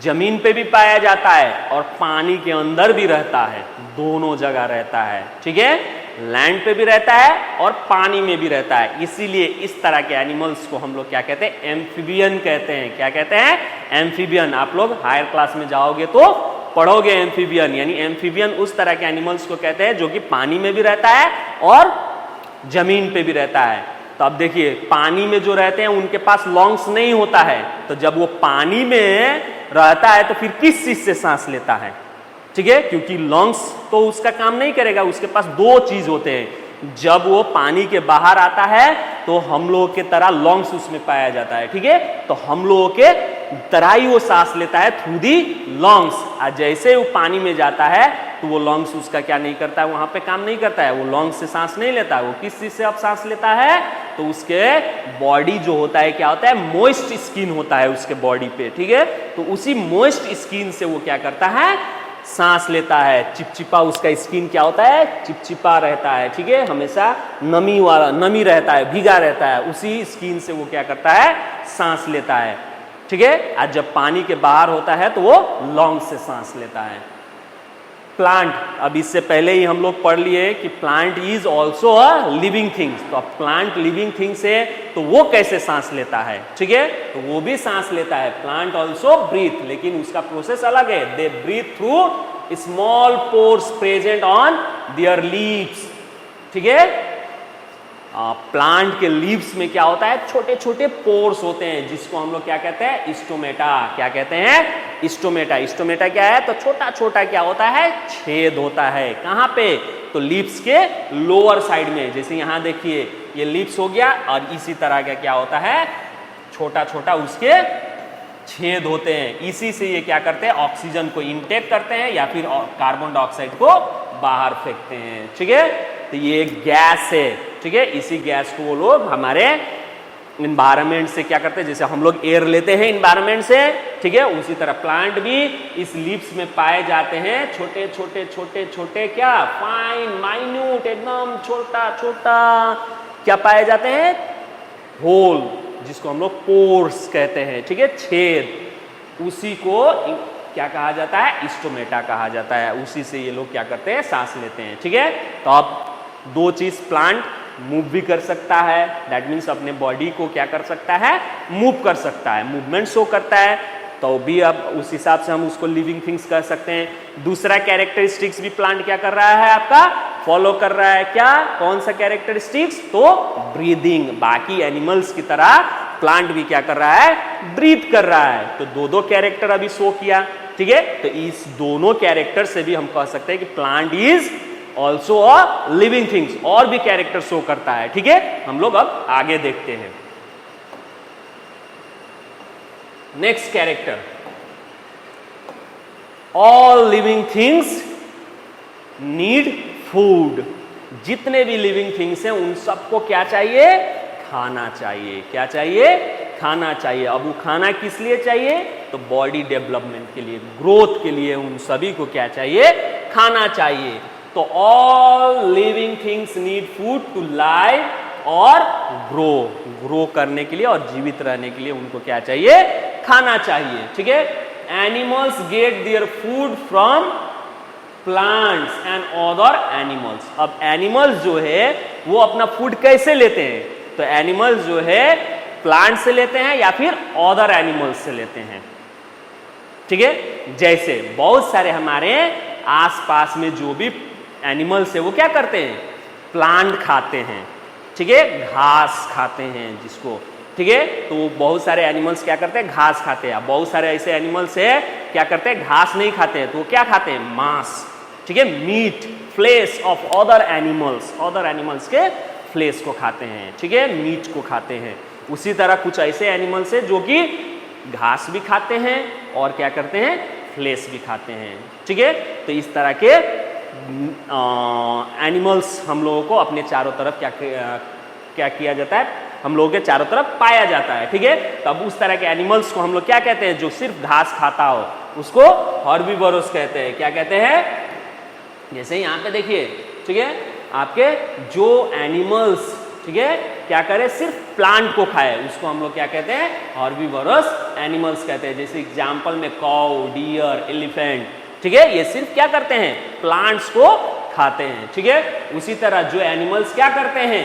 जमीन पे भी पाया जाता है और पानी के अंदर भी रहता है, दोनों जगह रहता है। ठीक है, लैंड पे भी रहता है और पानी में भी रहता है। इसीलिए इस तरह के एनिमल्स को हम लोग क्या कहते हैं, एम्फीबियन कहते हैं। क्या कहते हैं, एम्फीबियन। आप लोग हायर क्लास में जाओगे तो पढ़ोगे एम्फीबियन, यानी एम्फीबियन उस तरह के एनिमल्स को कहते हैं जो कि पानी में भी रहता है और जमीन पे भी रहता है। तो अब देखिए, पानी में जो रहते हैं उनके पास लॉन्ग्स नहीं होता है, तो जब वो पानी में रहता है तो फिर किस चीज से सांस लेता है। ठीक है, क्योंकि लॉन्ग्स तो उसका काम नहीं करेगा, उसके पास दो चीज होते हैं। जब वो पानी के बाहर आता है तो हम लोगों के तरह लॉन्ग्स उसमें पाया जाता है। ठीक है, तो हम लोगों के तरह ही वो सांस लेता है थ्रू दी लॉन्ग्स। और जैसे वो पानी में जाता है तो वो लॉन्ग्स उसका क्या नहीं करता है, वहां पे काम नहीं करता है, वो लॉन्ग्स से सांस नहीं लेता है। वो किस चीज से अब सांस लेता है, तो उसके बॉडी जो होता है क्या होता है, मोइस्ट स्किन होता है उसके बॉडी पे। ठीक है, तो उसी मोइस्ट स्किन से वो क्या करता है, सांस लेता है। चिपचिपा उसका स्किन क्या होता है, चिपचिपा रहता है। ठीक है, हमेशा नमी रहता है, भीगा रहता है, उसी स्किन से वो क्या करता है, सांस लेता है। ठीक है, आज जब पानी के बाहर होता है तो वो लॉन्ग्स से सांस लेता है। प्लांट, अब इससे पहले ही हम लोग पढ़ लिए कि plant is also a living things. तो अब प्लांट लिविंग थिंग्स है तो वो कैसे सांस लेता है। ठीक है, तो वो भी सांस लेता है, प्लांट ऑल्सो ब्रीथ, लेकिन उसका प्रोसेस अलग है। They breathe through small pores present on their leaves. ठीक है, प्लांट के लीव्स में क्या होता है, छोटे छोटे पोर्स होते हैं, जिसको हम लोग क्या कहते हैं, स्टोमेटा। क्या कहते हैं, स्टोमेटा। स्टोमेटा क्या है, तो छोटा छोटा क्या होता है, छेद होता है। कहाँ पे, तो लीव्स के लोअर साइड में। जैसे यहाँ देखिए ये लीव्स हो गया और इसी तरह का क्या होता है, छोटा छोटा उसके छेद होते हैं। इसी से ये क्या करते हैं, ऑक्सीजन को इनटेक करते हैं या फिर कार्बन डाइऑक्साइड को बाहर फेंकते हैं। ठीक है, तो ये गैस है। ठीक है, इसी गैस को वो लोग हमारे इन्वायरमेंट से क्या करते हैं, जैसे हम लोग एयर लेते हैं इन्वायरमेंट से। ठीक है, उसी तरह प्लांट भी इस लीव्स में पाए जाते हैं, छोटे छोटे छोटे छोटे क्या, फाइन माइन्यूट, एकदम छोटा छोटा क्या पाए जाते हैं? होल, जिसको हम लोग पोर्स कहते हैं, ठीक है, छेद, उसी को क्या कहा जाता है? स्टोमेटा कहा जाता है। उसी से ये लोग क्या करते हैं? सांस लेते हैं, ठीक है। तो अब दो चीज, प्लांट मूव भी कर सकता है, दैट मीन्स अपने बॉडी को क्या कर सकता है? मूव कर सकता है, मूवमेंट शो करता है, तो भी अब उस हिसाब से हम उसको लिविंग थिंग्स कह सकते हैं। दूसरा कैरेक्टरिस्टिक्स भी प्लांट क्या कर रहा है? आपका फॉलो कर रहा है। क्या? कौन सा कैरेक्टरिस्टिक्स? तो ब्रीदिंग। बाकी एनिमल्स की तरह प्लांट भी क्या कर रहा है? ब्रीथ कर रहा है। तो दो दो कैरेक्टर अभी शो किया, ठीक है। तो इस दोनों कैरेक्टर से भी हम कह सकते हैं कि plant is also a living things. और भी कैरेक्टर शो करता है, ठीक है। हम लोग अब आगे देखते हैं। Next character, all living things need food. जितने भी लिविंग थिंग्स हैं उन सबको क्या चाहिए? खाना चाहिए। क्या चाहिए? खाना चाहिए। अब वो खाना किस लिए चाहिए? तो बॉडी डेवलपमेंट के लिए, ग्रोथ के लिए उन सभी को क्या चाहिए? खाना चाहिए। तो all living things need food to live और ग्रो करने के लिए और जीवित रहने के लिए उनको क्या चाहिए? खाना चाहिए, ठीक है। Animals gate their food from plants and other animals. अब एनिमल्स जो है वो अपना फूड कैसे लेते हैं? तो एनिमल्स जो है प्लांट से लेते हैं या फिर अदर एनिमल्स से लेते हैं, ठीक है। जैसे बहुत सारे हमारे आसपास में जो भी एनिमल्स है वो क्या करते हैं? प्लांट खाते हैं, ठीक है, घास खाते हैं जिसको, ठीक है। तो बहुत सारे एनिमल्स क्या करते हैं? घास खाते हैं। बहुत सारे ऐसे एनिमल्स है क्या करते हैं? घास नहीं खाते हैं, तो वो क्या खाते हैं? मांस, ठीक है, meat, flesh of other animals के फ्लेश को खाते हैं, ठीक है, मीट को खाते हैं। उसी तरह कुछ ऐसे एनिमल्स है जो कि घास भी खाते हैं और क्या करते हैं? फ्लेश भी खाते हैं, ठीक है। तो इस तरह के एनिमल्स हम लोगों को अपने चारों तरफ क्या किया जाता है? हम लोगों के चारों तरफ पाया जाता है, ठीक है। तब उस तरह के एनिमल्स को हम लोग क्या कहते हैं? जो सिर्फ घास खाता हो, उसको हर्बीवोरस कहते हैं। क्या कहते हैं? जैसे यहाँ पे देखिए, ठीक है, आपके जो एनिमल्स, ठीक है, क्या करे? सिर्फ प्लांट को खाए, उसको हम लोग क्या कहते हैं? हर्बीवोरस एनिमल्स कहते हैं। जैसे एग्जाम्पल में काऊ, डियर, एलिफेंट, ठीक है, ये सिर्फ क्या करते हैं? प्लांट्स को खाते हैं, ठीक है। उसी तरह जो एनिमल्स क्या करते हैं?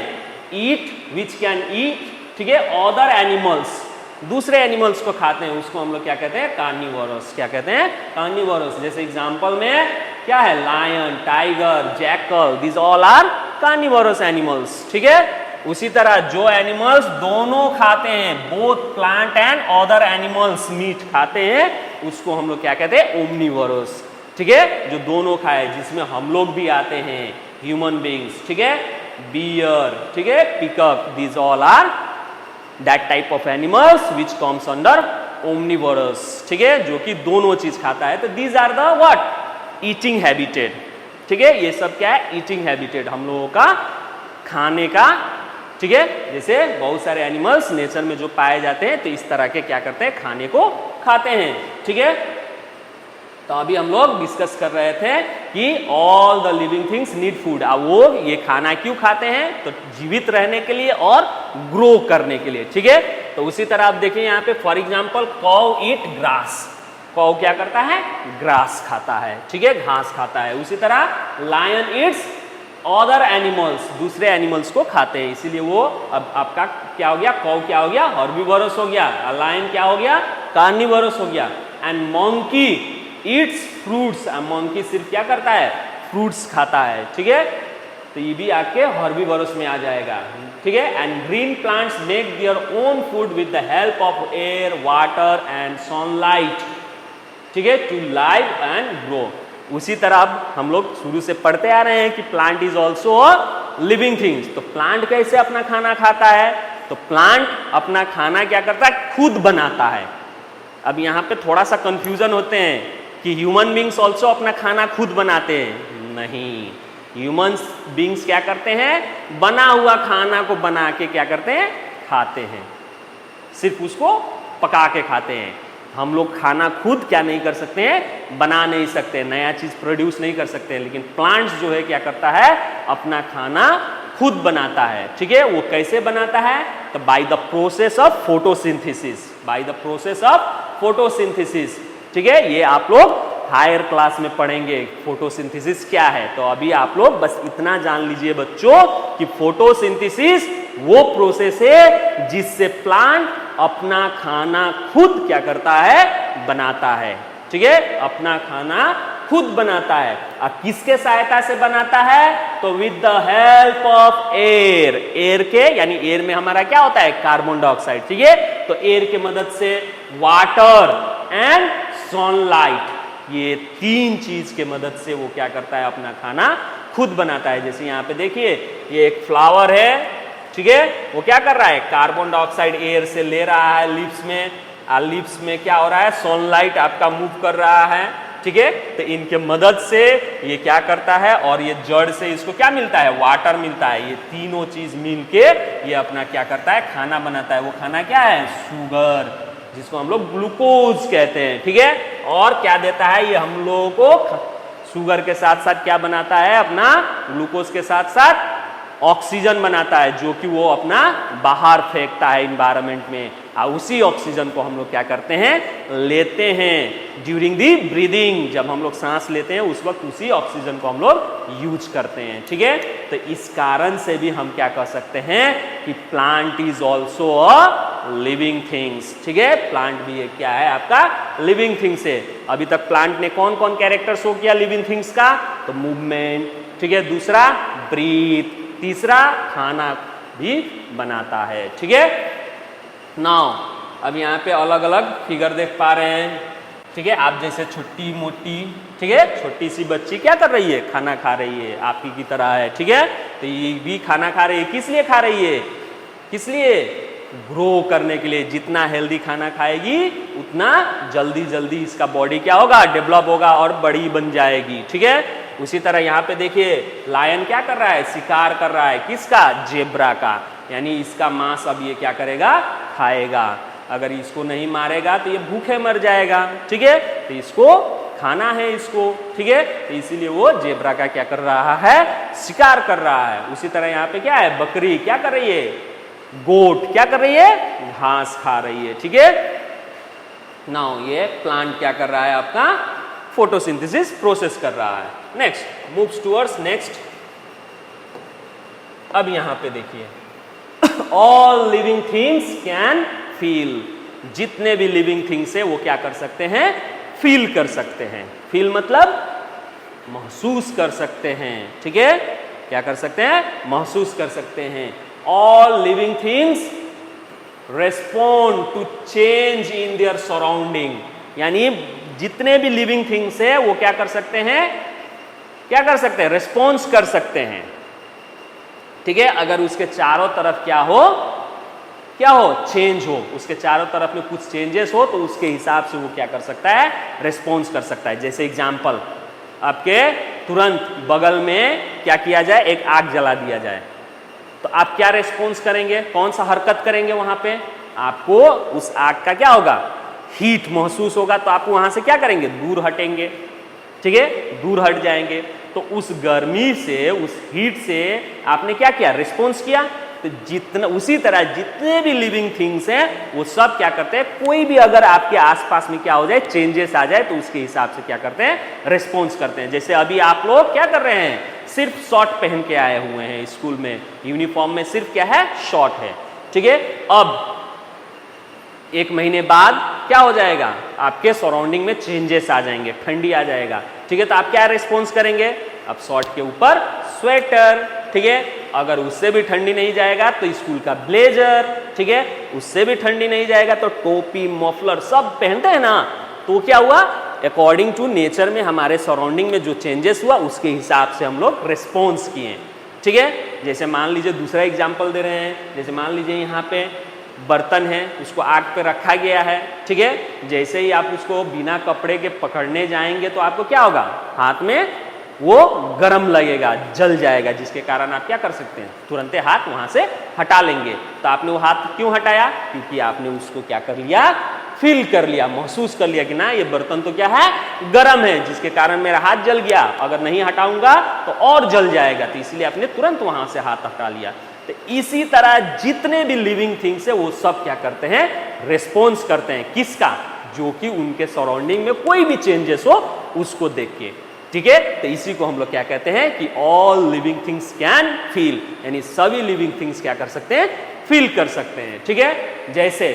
ईट, विच कैन ईट, ठीक है, अदर एनिमल्स, दूसरे एनिमल्स को खाते हैं, उसको हम लोग क्या कहते हैं? कार्निवोरस। क्या कहते हैं? कार्निवोरस। जैसे एग्जांपल में क्या है? Lion, tiger, jackal, this all are carnivorous animals, ठीक है। उसी तरह जो एनिमल्स दोनों खाते हैं, both plant and other animals meat खाते हैं, उसको हम लोग क्या कहते हैं? ओमनिवोरस, ठीक है, जो दोनों खाए, जिसमें हम लोग भी आते हैं, ह्यूमन बींग्स, ठीक है, बियर, ठीक है, pickup, these all are that type of animals which comes under omnivorous, ठीक है, जो कि दोनों चीज खाता है। तो these are the what? eating habitat, ठीक है। ये सब क्या है? eating habitat, हम लोगों का खाने का, ठीक है। जैसे बहुत सारे एनिमल्स नेचर में जो पाए जाते हैं, तो इस तरह के क्या करते हैं? खाने को खाते हैं, ठीक है। तो अभी हम लोग डिस्कस कर रहे थे कि all the living things need food. अब वो ये खाना क्यों खाते हैं? तो जीवित रहने के लिए और ग्रो करने के लिए, ठीक है। तो उसी तरह आप देखिए यहाँ पे, for example, cow eat grass. Cow क्या करता है? ग्रास खाता है, ठीक है, घास खाता है। उसी तरह लायन ईट्स अदर एनिमल्स, दूसरे एनिमल्स को खाते हैं, इसीलिए वो अब आपका क्या हो गया? काऊ क्या हो गया? हर्बीवोरस हो गया। लायन क्या हो गया? कार्निवोरस हो गया। And monkey Yeats fruits. Monkey सिर्फ क्या करता है? फ्रूट्स खाता है, ठीक है। तो ये भी आपके हर्बीवोरस में आ जाएगा, ठीक है। And green plants make their own food with the help of air, water and sunlight, ठीक है, टू लाइव एंड ग्रो। उसी तरह अब हम लोग शुरू से पढ़ते आ रहे हैं कि plant is also a living things. तो प्लांट कैसे अपना खाना खाता है? तो प्लांट अपना खाना क्या करता है? खुद बनाता है। अब यहाँ पे थोड़ा सा कंफ्यूजन होते हैं कि ह्यूमन बींग्स ऑल्सो अपना खाना खुद बनाते हैं। नहीं, ह्यूमन बींग्स क्या करते हैं? बना हुआ खाना को बना के क्या करते हैं? खाते हैं, सिर्फ उसको पका के खाते हैं। हम लोग खाना खुद क्या नहीं कर सकते हैं? बना नहीं सकते, नया चीज प्रोड्यूस नहीं कर सकते हैं। लेकिन प्लांट्स जो है क्या करता है? अपना खाना खुद बनाता है। ठीक है, वो कैसे बनाता है? तो by the process of photosynthesis, by the process of photosynthesis. ठीक है, ये आप लोग हायर क्लास में पढ़ेंगे फोटोसिंथेसिस क्या है। तो अभी आप लोग बस इतना जान लीजिए बच्चों कि फोटोसिंथेसिस वो प्रोसेस है जिससे प्लांट अपना खाना खुद क्या करता है? बनाता है। ठीक है, अपना खाना खुद बनाता है। अब किसके सहायता से बनाता है? तो with the help of air, air के, यानी एयर में हमारा क्या होता है? Carbon dioxide. ठीक है, तो एयर के मदद से, वाटर एंड सनलाइट, ये तीन चीज के मदद से वो क्या करता है? अपना खाना खुद बनाता है। जैसे यहाँ पे देखिए, ये एक फ्लावर है। ठीक है, वो क्या कर रहा है? कार्बन डाइऑक्साइड एयर से ले रहा है लिप्स में, और लिप्स में क्या हो रहा है? सनलाइट आपका मूव कर रहा है। ठीक है, तो इनके मदद से ये क्या करता है? और ये जड़ से इसको क्या मिलता है? वाटर मिलता है। ये तीनों चीज मिलके ये अपना क्या करता है? खाना बनाता है। वो खाना क्या है? शुगर, जिसको हम लोग ग्लूकोज कहते हैं। ठीक है, और क्या देता है ये हम लोगों को? शुगर के साथ साथ क्या बनाता है? अपना ग्लूकोज के साथ साथ ऑक्सीजन बनाता है, जो कि वो अपना बाहर फेंकता है इन्वायरमेंट में, और उसी ऑक्सीजन को हम लोग क्या करते हैं? लेते हैं ड्यूरिंग दी ब्रीदिंग। जब हम लोग सांस लेते हैं उस वक्त उसी ऑक्सीजन को हम लोग यूज करते हैं। ठीक है, तो इस कारण से भी हम क्या कह सकते हैं कि plant is also a living things. ठीक है, प्लांट भी एक क्या है? आपका लिविंग थिंग्स है। अभी तक प्लांट ने कौन कौन कैरेक्टर शो किया लिविंग थिंग्स का? तो मूवमेंट, ठीक है, दूसरा ब्रीथ, तीसरा खाना भी बनाता है। ठीक है, नाउ अब यहाँ पे अलग अलग फिगर देख पा रहे हैं। ठीक है, आप जैसे छोटी मोटी, ठीक है, छोटी सी बच्ची क्या कर रही है? खाना खा रही है, आपकी की तरह है। ठीक है, तो ये भी खाना खा रही है। किस लिए खा रही है? किस लिए? ग्रो करने के लिए। जितना हेल्दी खाना खाएगी उतना जल्दी जल्दी इसका बॉडी क्या होगा? डेवलप होगा और बड़ी बन जाएगी। ठीक है, उसी तरह यहाँ पे देखिए, लायन क्या कर रहा है? शिकार कर रहा है। किसका? जेब्रा का। यानी इसका मांस अब ये क्या करेगा? खाएगा। अगर इसको नहीं मारेगा तो ये भूखे मर जाएगा। ठीक है, तो इसको खाना है इसको। ठीक है, तो इसीलिए वो जेब्रा का क्या कर रहा है? शिकार कर रहा है। उसी तरह यहाँ पे क्या है? बकरी क्या कर रही है? गोट क्या कर रही है? घास खा रही है। ठीक है, नाउ ये प्लांट क्या कर रहा है? आपका फोटोसिंथेसिस प्रोसेस कर रहा है। Next moves towards next. अब यहां पे देखिए, all living things can feel. जितने भी लिविंग थिंग्स है वो क्या कर सकते हैं? फील कर सकते हैं। फील मतलब महसूस कर सकते हैं। ठीक है, क्या कर सकते हैं? महसूस कर सकते हैं। All living things respond to change in their surrounding, यानी जितने भी लिविंग थिंग्स है वो क्या कर सकते हैं? क्या कर सकते हैं? रिस्पॉन्स कर सकते हैं। ठीक है, अगर उसके चारों तरफ क्या हो? क्या हो? चेंज हो, उसके चारों तरफ में कुछ चेंजेस हो, तो उसके हिसाब से वो क्या कर सकता है? रिस्पॉन्स कर सकता है। जैसे एग्जाम्पल, आपके तुरंत बगल में क्या किया जाए? एक आग जला दिया जाए, तो आप क्या रिस्पॉन्स करेंगे? कौन सा हरकत करेंगे? वहां पे आपको उस आग का क्या होगा? हीट महसूस होगा, तो आप वहां से क्या करेंगे? दूर हटेंगे। ठीक है, दूर हट जाएंगे। तो उस गर्मी से, उस हीट से आपने क्या किया? रिस्पॉन्स किया। तो जितना, उसी तरह जितने भी लिविंग थिंग्स हैं वो सब क्या करते हैं? कोई भी अगर आपके आसपास में क्या हो जाए? चेंजेस आ जाए, तो उसके हिसाब से क्या करते हैं? रिस्पॉन्स करते हैं। जैसे अभी आप लोग क्या कर रहे हैं? सिर्फ शॉर्ट पहन के आए हुए हैं स्कूल में, यूनिफॉर्म में सिर्फ क्या है? शॉर्ट है। ठीक है, अब एक महीने बाद क्या हो जाएगा? आपके सराउंडिंग में चेंजेस आ जाएंगे, ठंडी आ जाएगा। ठीक है, तो आप क्या रिस्पॉन्स करेंगे? अब शॉर्ट के ऊपर स्वेटर। ठीक है, अगर उससे भी ठंडी नहीं जाएगा तो स्कूल का ब्लेजर। ठीक है, उससे भी ठंडी नहीं जाएगा तो टोपी, मफलर सब पहनते हैं ना। तो क्या हुआ? अकॉर्डिंग टू नेचर में हमारे सराउंडिंग में जो चेंजेस हुआ उसके हिसाब से हम लोग रिस्पॉन्स किए। ठीक है, जैसे मान लीजिए दूसरा एग्जाम्पल दे रहे हैं। जैसे मान लीजिए यहाँ पे बर्तन है, उसको आग पे रखा गया है। ठीक है, जैसे ही आप उसको बिना कपड़े के पकड़ने जाएंगे तो आपको क्या होगा? हाथ में वो गर्म लगेगा, जल जाएगा, जिसके कारण आप क्या कर सकते हैं? तुरंत हाथ वहां से हटा लेंगे। तो आपने वो हाथ क्यों हटाया? क्योंकि आपने उसको क्या कर लिया? फील कर लिया, महसूस कर लिया कि ना ये बर्तन तो क्या है, गर्म है, जिसके कारण मेरा हाथ जल गया, अगर नहीं हटाऊंगा तो और जल जाएगा, तो इसलिए आपने तुरंत वहां से हाथ हटा लिया। तो इसी तरह जितने भी लिविंग थिंग्स है वो सब क्या करते हैं, रिस्पॉन्स करते हैं, किसका, जो कि उनके सराउंडिंग में कोई भी चेंजेस हो उसको देख के, ठीक है। तो इसी को हम लोग क्या कहते हैं कि all living things can feel, यानी सभी लिविंग थिंग्स क्या कर सकते हैं, फील कर सकते हैं, ठीक है। जैसे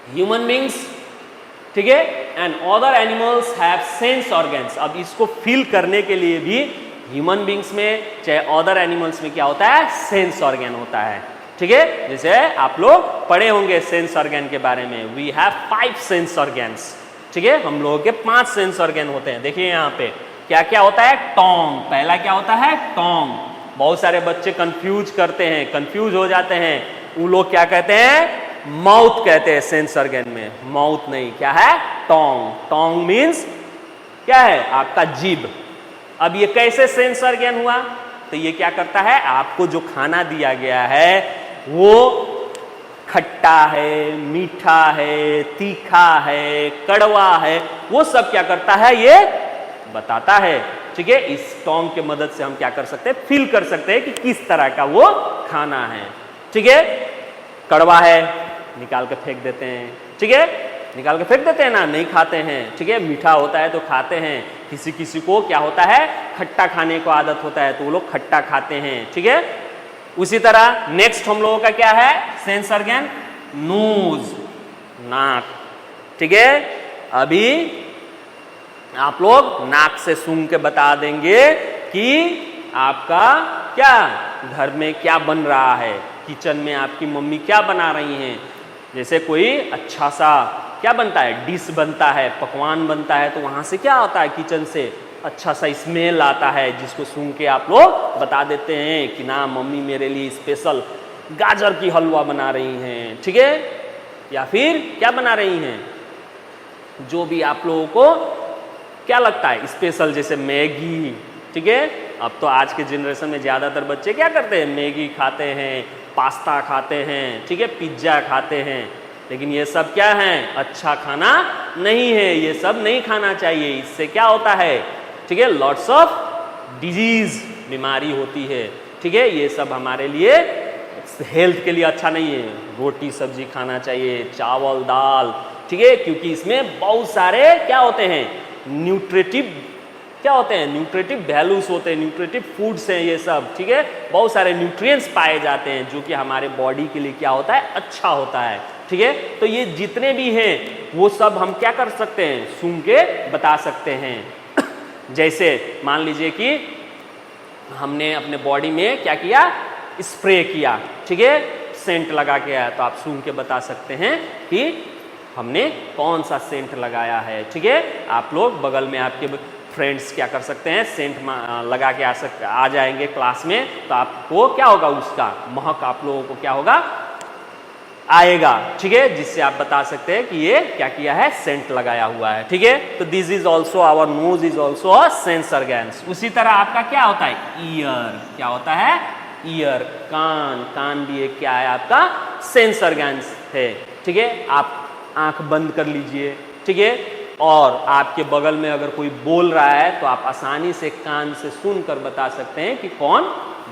ह्यूमन बींग्स, ठीक है, and other animals have sense organs. अब इसको फील करने के लिए भी ह्यूमन बींग्स में चाहे अदर एनिमल्स में क्या होता है, सेंस ऑर्गन होता है, ठीक है। जैसे आप लोग पढ़े होंगे सेंस ऑर्गन के बारे में, वी हैव 5 सेंस ऑर्गन्स, ठीक है, हम लोगों के 5 सेंस ऑर्गन होते हैं। देखिए यहाँ पे क्या क्या होता है, टोंग, पहला क्या होता है, टोंग। बहुत सारे बच्चे कंफ्यूज करते हैं, कंफ्यूज हो जाते हैं, वो लोग क्या कहते हैं, माउथ कहते हैं सेंस ऑर्गन में, माउथ नहीं, क्या है, टोंग। टोंग मीन्स क्या है, आपका जीभ। अब ये कैसे सेंस ऑर्गन हुआ, तो ये क्या करता है, आपको जो खाना दिया गया है वो खट्टा है, मीठा है, तीखा है, कड़वा है, वो सब क्या करता है, ये बताता है, ठीक है। इस टोंग के मदद से हम क्या कर सकते हैं, फील कर सकते हैं कि किस तरह का वो खाना है, ठीक है। कड़वा है, निकाल के फेंक देते हैं, ठीक है, निकाल के फेंक देते हैं ना, नहीं खाते हैं, ठीक है। मीठा होता है तो खाते हैं, किसी किसी को क्या होता है, खट्टा खाने को आदत होता है तो वो लोग खट्टा खाते हैं, ठीक है। उसी तरह नेक्स्ट हम लोगों का क्या है, सेंस ऑर्गन, नोज, नाक, ठीक है। अभी आप लोग नाक से सूंघ के बता देंगे कि आपका क्या घर में क्या बन रहा है, किचन में आपकी मम्मी क्या बना रही हैं। जैसे कोई अच्छा सा क्या बनता है, डिश बनता है, पकवान बनता है, तो वहां से क्या आता है, किचन से अच्छा सा स्मेल आता है, जिसको सूंघ के आप लोग बता देते हैं कि ना मम्मी मेरे लिए स्पेशल गाजर की हलवा बना रही हैं, ठीक है, या फिर क्या बना रही हैं, जो भी आप लोगों को क्या लगता है स्पेशल, जैसे मैगी, ठीक है। अब तो आज के जनरेशन में ज़्यादातर बच्चे क्या करते हैं, मैगी खाते हैं, पास्ता खाते हैं, ठीक है, पिज्ज़ा खाते हैं, लेकिन ये सब क्या है, अच्छा खाना नहीं है, ये सब नहीं खाना चाहिए। इससे क्या होता है, ठीक है, लॉट्स ऑफ डिजीज, बीमारी होती है, ठीक है। ये सब हमारे लिए हेल्थ के लिए अच्छा नहीं है। रोटी सब्जी खाना चाहिए, चावल दाल, ठीक है, क्योंकि इसमें बहुत सारे क्या होते हैं, न्यूट्रिटिव क्या होते हैं, न्यूट्रिटिव वैल्यूज होते हैं, न्यूट्रिटिव फूड्स हैं ये सब, ठीक है। बहुत सारे न्यूट्रिएंट्स पाए जाते हैं जो कि हमारे बॉडी के लिए क्या होता है, अच्छा होता है, ठीक है। तो ये जितने भी हैं वो सब हम क्या कर सकते हैं, सूंघ के बता सकते हैं। जैसे मान लीजिए कि हमने अपने बॉडी में क्या किया, स्प्रे किया, ठीक है, सेंट लगा के आया, तो आप सूंघ के बता सकते हैं कि हमने कौन सा सेंट लगाया है, ठीक है। आप लोग बगल में आपके फ्रेंड्स क्या कर सकते हैं, सेंट लगा के आ जाएंगे क्लास में, तो आपको क्या होगा, उसका महक आप लोगों को क्या होगा, आएगा, ठीक है, जिससे आप बता सकते हैं कि ये क्या किया है, सेंट लगाया हुआ है, ठीक है। तो this is also our nose is also a sense organs. उसी तरह आपका क्या होता है, ईयर, क्या होता है, ईयर, कान, कान भी एक क्या है आपका सेंस ऑर्गन्स है, ठीक है। आप आंख बंद कर लीजिए, ठीक है, और आपके बगल में अगर कोई बोल रहा है तो आप आसानी से कान से सुनकर बता सकते हैं कि कौन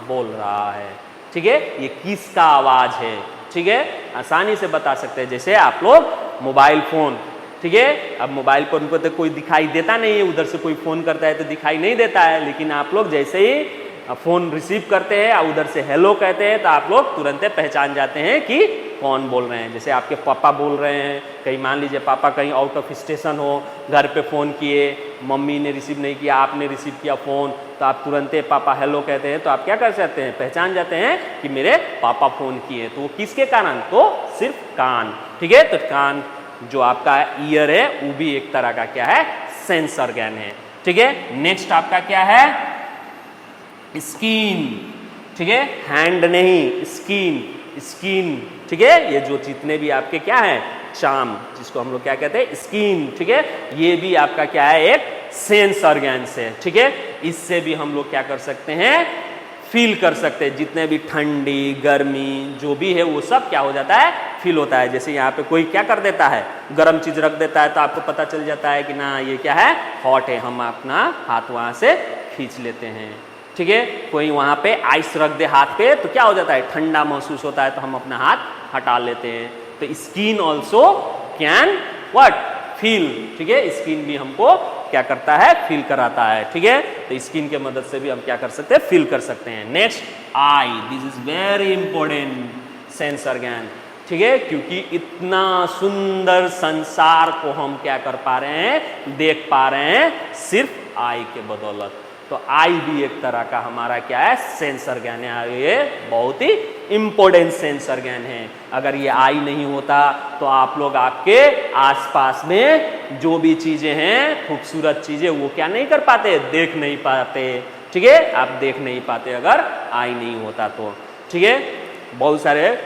बोल रहा है, ठीक है, ये किसका आवाज है, ठीक है, आसानी से बता सकते हैं। जैसे आप लोग मोबाइल फोन, ठीक है, अब मोबाइल फोन पर तो कोई दिखाई देता नहीं है, उधर से कोई फोन करता है तो दिखाई नहीं देता है, लेकिन आप लोग जैसे ही फोन रिसीव करते हैं और उधर से हेलो कहते हैं तो आप लोग तुरंत पहचान जाते हैं कि कौन बोल रहे हैं। जैसे आपके पापा बोल रहे हैं, कहीं मान लीजिए पापा कहीं आउट ऑफ स्टेशन हो, घर पे फ़ोन किए, मम्मी ने रिसीव नहीं किया, आपने रिसीव किया फ़ोन, तो आप तुरंत पापा हेलो कहते हैं, तो आप क्या कर सकते हैं, पहचान जाते हैं कि मेरे पापा फ़ोन किए। तो वो किसके कारण, तो सिर्फ कान, ठीक है। तो कान जो आपका ईयर है वो भी एक तरह का क्या है, सेंस ऑर्गन है, ठीक है। नेक्स्ट आपका क्या है, स्किन, ठीक है, हैंड नहीं, स्किन, स्किन, ठीक है। ये जो जितने भी आपके क्या है, चाम, जिसको हम लोग क्या कहते हैं, स्किन, ठीक है, ये भी आपका क्या है, एक सेंस ऑर्गन है, ठीक है। इससे भी हम लोग क्या कर सकते हैं, फील कर सकते हैं, जितने भी ठंडी गर्मी जो भी है वो सब क्या हो जाता है, फील होता है। जैसे यहाँ पे कोई क्या कर देता है, गर्म चीज रख देता है तो आपको पता चल जाता है कि ना ये क्या है, हॉट है, हम अपना हाथ वहां से खींच लेते हैं। ठीक है, कोई वहां पे आइस रख दे हाथ पे तो क्या हो जाता है, ठंडा महसूस होता है तो हम अपना हाथ हटा लेते हैं। तो skin also can what, feel. ठीक है, स्किन भी हमको क्या करता है, फील कराता है। ठीक है, तो स्किन के मदद से भी हम क्या कर सकते हैं, फील कर सकते हैं। Next I, this is very important sense organ. ठीक है, क्योंकि इतना सुंदर संसार को हम क्या कर पा रहे हैं, देख पा रहे हैं सिर्फ आई के बदौलत। तो आई भी एक तरह का हमारा क्या है, सेंस ऑर्गन है। ये बहुत ही इंपॉर्टेंट सेंस ऑर्गन है। अगर ये आई नहीं होता तो आप लोग आपके आसपास में जो भी चीजें हैं, खूबसूरत चीजें, वो क्या नहीं कर पाते, देख नहीं पाते। ठीक है, आप देख नहीं पाते अगर आई नहीं होता तो। ठीक है, बहुत सारे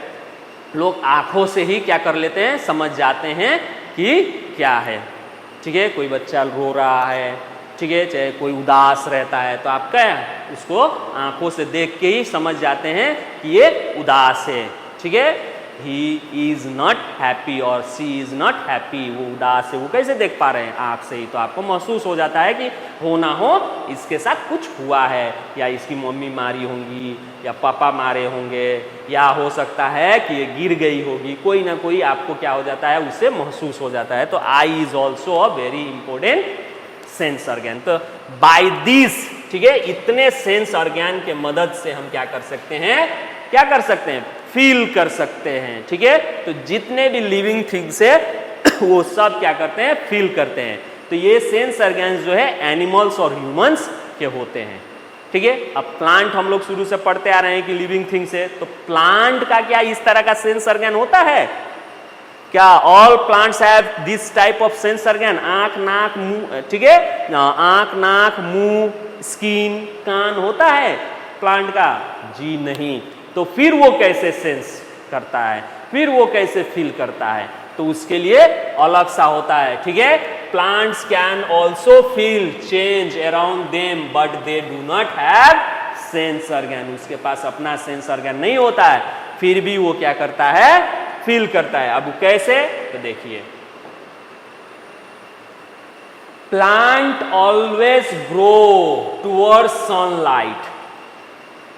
लोग आंखों से ही क्या कर लेते हैं, समझ जाते हैं कि क्या है। ठीक है, कोई बच्चा रो रहा है, ठीक है, चाहे कोई उदास रहता है तो आप क्या उसको आंखों से देख के ही समझ जाते हैं कि ये उदास है। ठीक है, ही इज नॉट हैप्पी और सी इज नॉट हैप्पी, वो उदास है, वो कैसे देख पा रहे हैं, आंख से ही। तो आपको महसूस हो जाता है कि हो ना हो इसके साथ कुछ हुआ है, या इसकी मम्मी मारी होंगी, या पापा मारे होंगे, या हो सकता है कि ये गिर गई होगी, कोई ना कोई आपको क्या हो जाता है, उससे महसूस हो जाता है। तो eye is also a very important sense organ. तो बाय दिस, ठीक है, इतने सेंस ऑर्गन के मदद से हम क्या कर सकते हैं, क्या कर सकते हैं, फील कर सकते हैं। ठीक है, तो जितने भी लिविंग थिंग्स है वो सब क्या करते हैं, फील करते हैं। तो ये सेंस ऑर्गन जो है एनिमल्स और ह्यूमंस के होते हैं। ठीक है, अब प्लांट हम लोग शुरू से पढ़ते आ रहे हैं कि लिविंग थिंग्स है, तो प्लांट का क्या इस तरह का सेंस ऑर्गन होता है क्या? All plants have this type of sense organ, आंख नाक मुंह। ठीक है, आंख नाक मुंह स्किन कान होता है प्लांट का? जी नहीं। तो फिर वो कैसे सेंस करता है, फिर वो कैसे फील करता है? तो उसके लिए अलग सा होता है। ठीक है, plants can also feel change around them but they do not have sense organ. उसके पास अपना सेंस ऑर्गन नहीं होता है, फिर भी वो क्या करता है, फील करता है। अब कैसे, तो देखिए, plant always grow towards sunlight.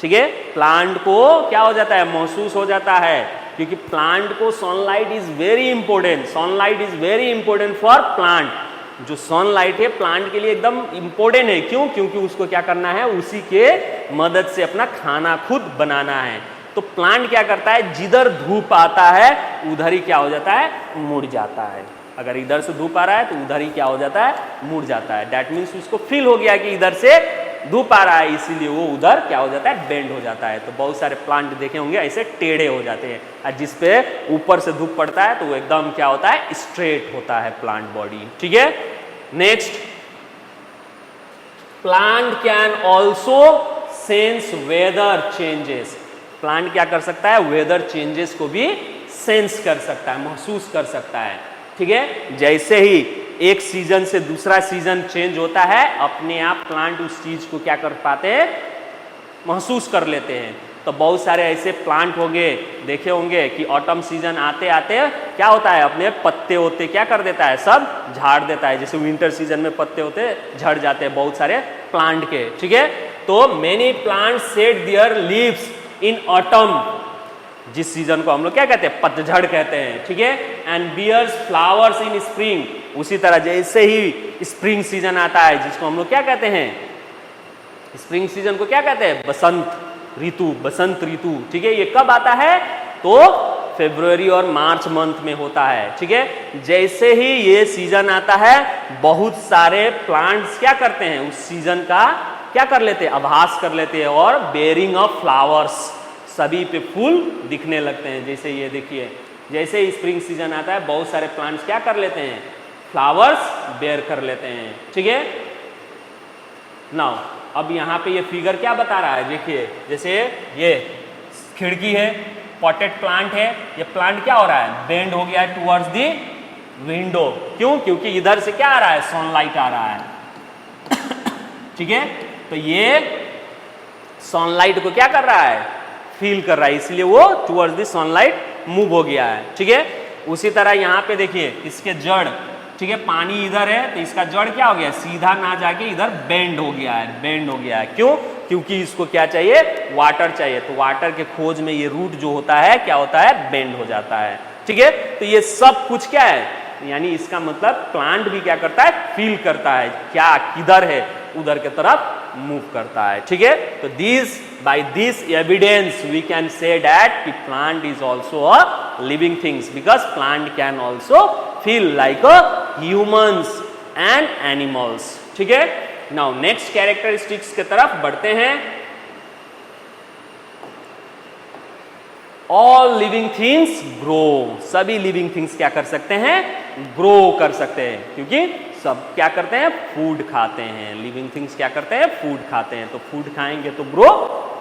ठीक है, प्लांट को क्या हो जाता है, महसूस हो जाता है, क्योंकि प्लांट को sunlight is very important. Sunlight is very important for plant. जो सनलाइट है प्लांट के लिए एकदम इंपॉर्टेंट है। क्यों? क्योंकि उसको क्या करना है, उसी के मदद से अपना खाना खुद बनाना है। तो प्लांट क्या करता है, जिधर धूप आता है उधर ही क्या हो जाता है, मुड़ जाता है। अगर इधर से धूप आ रहा है तो उधर ही क्या हो जाता है, मुड़ जाता है। दैट मीन्स उसको फील हो गया कि इधर से धूप आ रहा है, इसीलिए वो उधर क्या हो जाता है, बेंड हो जाता है। तो बहुत सारे प्लांट देखे होंगे ऐसे टेढ़े हो जाते हैं, और जिस पे ऊपर से धूप पड़ता है तो वो एकदम क्या होता है, स्ट्रेट होता है प्लांट बॉडी। ठीक है, next, plant can also sense weather changes. Plant क्या कर सकता है, वेदर चेंजेस को भी सेंस कर सकता है, महसूस कर सकता है। ठीक है, जैसे ही एक सीजन से दूसरा सीजन चेंज होता है, अपने आप प्लांट उस चीज को क्या कर पाते हैं, महसूस कर लेते हैं। तो बहुत सारे ऐसे प्लांट होंगे, देखे होंगे कि ऑटम सीजन आते आते क्या होता है, अपने पत्ते होते क्या कर देता है, सब झाड़ देता है। जैसे विंटर सीजन में पत्ते होते झड़ जाते हैं बहुत सारे प्लांट के। ठीक है, तो many plant shade there leaves in autumn, जिस सीजन को हम लोग क्या कहते हैं, पतझड़ कहते हैं। ठीक है, and bears flowers in spring. उसी तरह जैसे ही स्प्रिंग सीजन आता है, जिसको हम लोग क्या कहते हैं, स्प्रिंग सीजन को क्या कहते हैं, बसंत ऋतु, बसंत ऋतु। ठीक है, ये कब आता है, तो फरवरी और मार्च मंथ में होता है। ठीक है, जैसे ही ये सीजन आता है, बहुत सारे प्लांट्स क्या करते हैं, उस सीजन का क्या कर लेते हैं, आभास कर लेते हैं, और बेयरिंग ऑफ फ्लावर्स, सभी पे फूल दिखने लगते हैं। जैसे ये देखिए, जैसे ही स्प्रिंग सीजन आता है, बहुत सारे प्लांट्स क्या कर लेते हैं, फ्लावर्स बेयर कर लेते हैं। ठीक है, नाउ अब यहाँ पे ये फिगर क्या बता रहा है, देखिए, जैसे ये खिड़की है, पॉटेड प्लांट है, ये प्लांट क्या हो रहा है, बेंड हो गया है टुवर्ड्स दी विंडो। क्यों? क्योंकि इधर से क्या आ रहा है, सनलाइट आ रहा है। ठीक है, तो ये सनलाइट को क्या कर रहा है, फील कर रहा है, इसलिए वो टुवर्ड्स दी सनलाइट मूव हो गया है, ठीक है। उसी तरह यहाँ पे देखिए इसके जड़, ठीक है, पानी इधर है तो इसका जड़ क्या हो गया, सीधा ना जाके इधर बेंड हो गया है, बेंड हो गया है। क्यों? क्योंकि इसको क्या चाहिए, वाटर चाहिए। तो वाटर के खोज में ये रूट जो होता है क्या होता है, बेंड हो जाता है, ठीक है। तो ये सब कुछ क्या है, यानी इसका मतलब प्लांट भी क्या करता है, फील करता है क्या किधर है, उधर के तरफ मूव करता है, ठीक है। तो by this evidence we can say that कि plant is also a living things, because plant can also feel like a humans and animals, ठीक है। नाउ नेक्स्ट कैरेक्टरिस्टिक्स के तरफ बढ़ते हैं। ऑल लिविंग थिंग्स ग्रो, सभी लिविंग थिंग्स क्या कर सकते हैं, ग्रो कर सकते हैं, क्योंकि सब क्या करते हैं, फूड खाते हैं। लिविंग थिंग्स क्या करते हैं, फूड खाते हैं, तो फूड खाएंगे तो ग्रो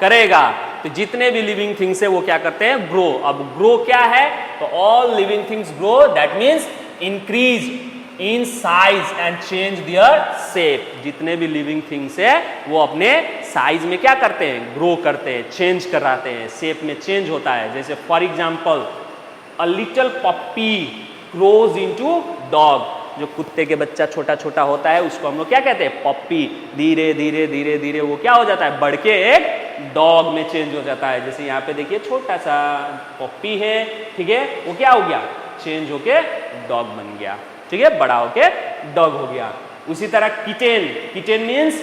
करेगा। तो जितने भी लिविंग थिंग्स है वो क्या करते हैं, ग्रो। अब ग्रो क्या है, तो all living things grow, that means increase in size and change their shape. जितने भी लिविंग थिंग्स है वो अपने साइज में क्या करते हैं, ग्रो करते हैं, चेंज कराते हैं, शेप में चेंज होता है। जैसे for example a little puppy grows into dog, जो कुत्ते के बच्चा छोटा छोटा होता है उसको हम लोग क्या कहते हैं, पप्पी। धीरे धीरे धीरे धीरे वो क्या हो जाता है, बढ़ के एक डॉग में चेंज हो जाता है। जैसे यहाँ पे देखिए छोटा सा पप्पी है, ठीक है, वो क्या हो गया, चेंज होके डॉग बन गया, ठीक है, बड़ा होके डॉग हो गया। उसी तरह किटेन, किटेन मीन्स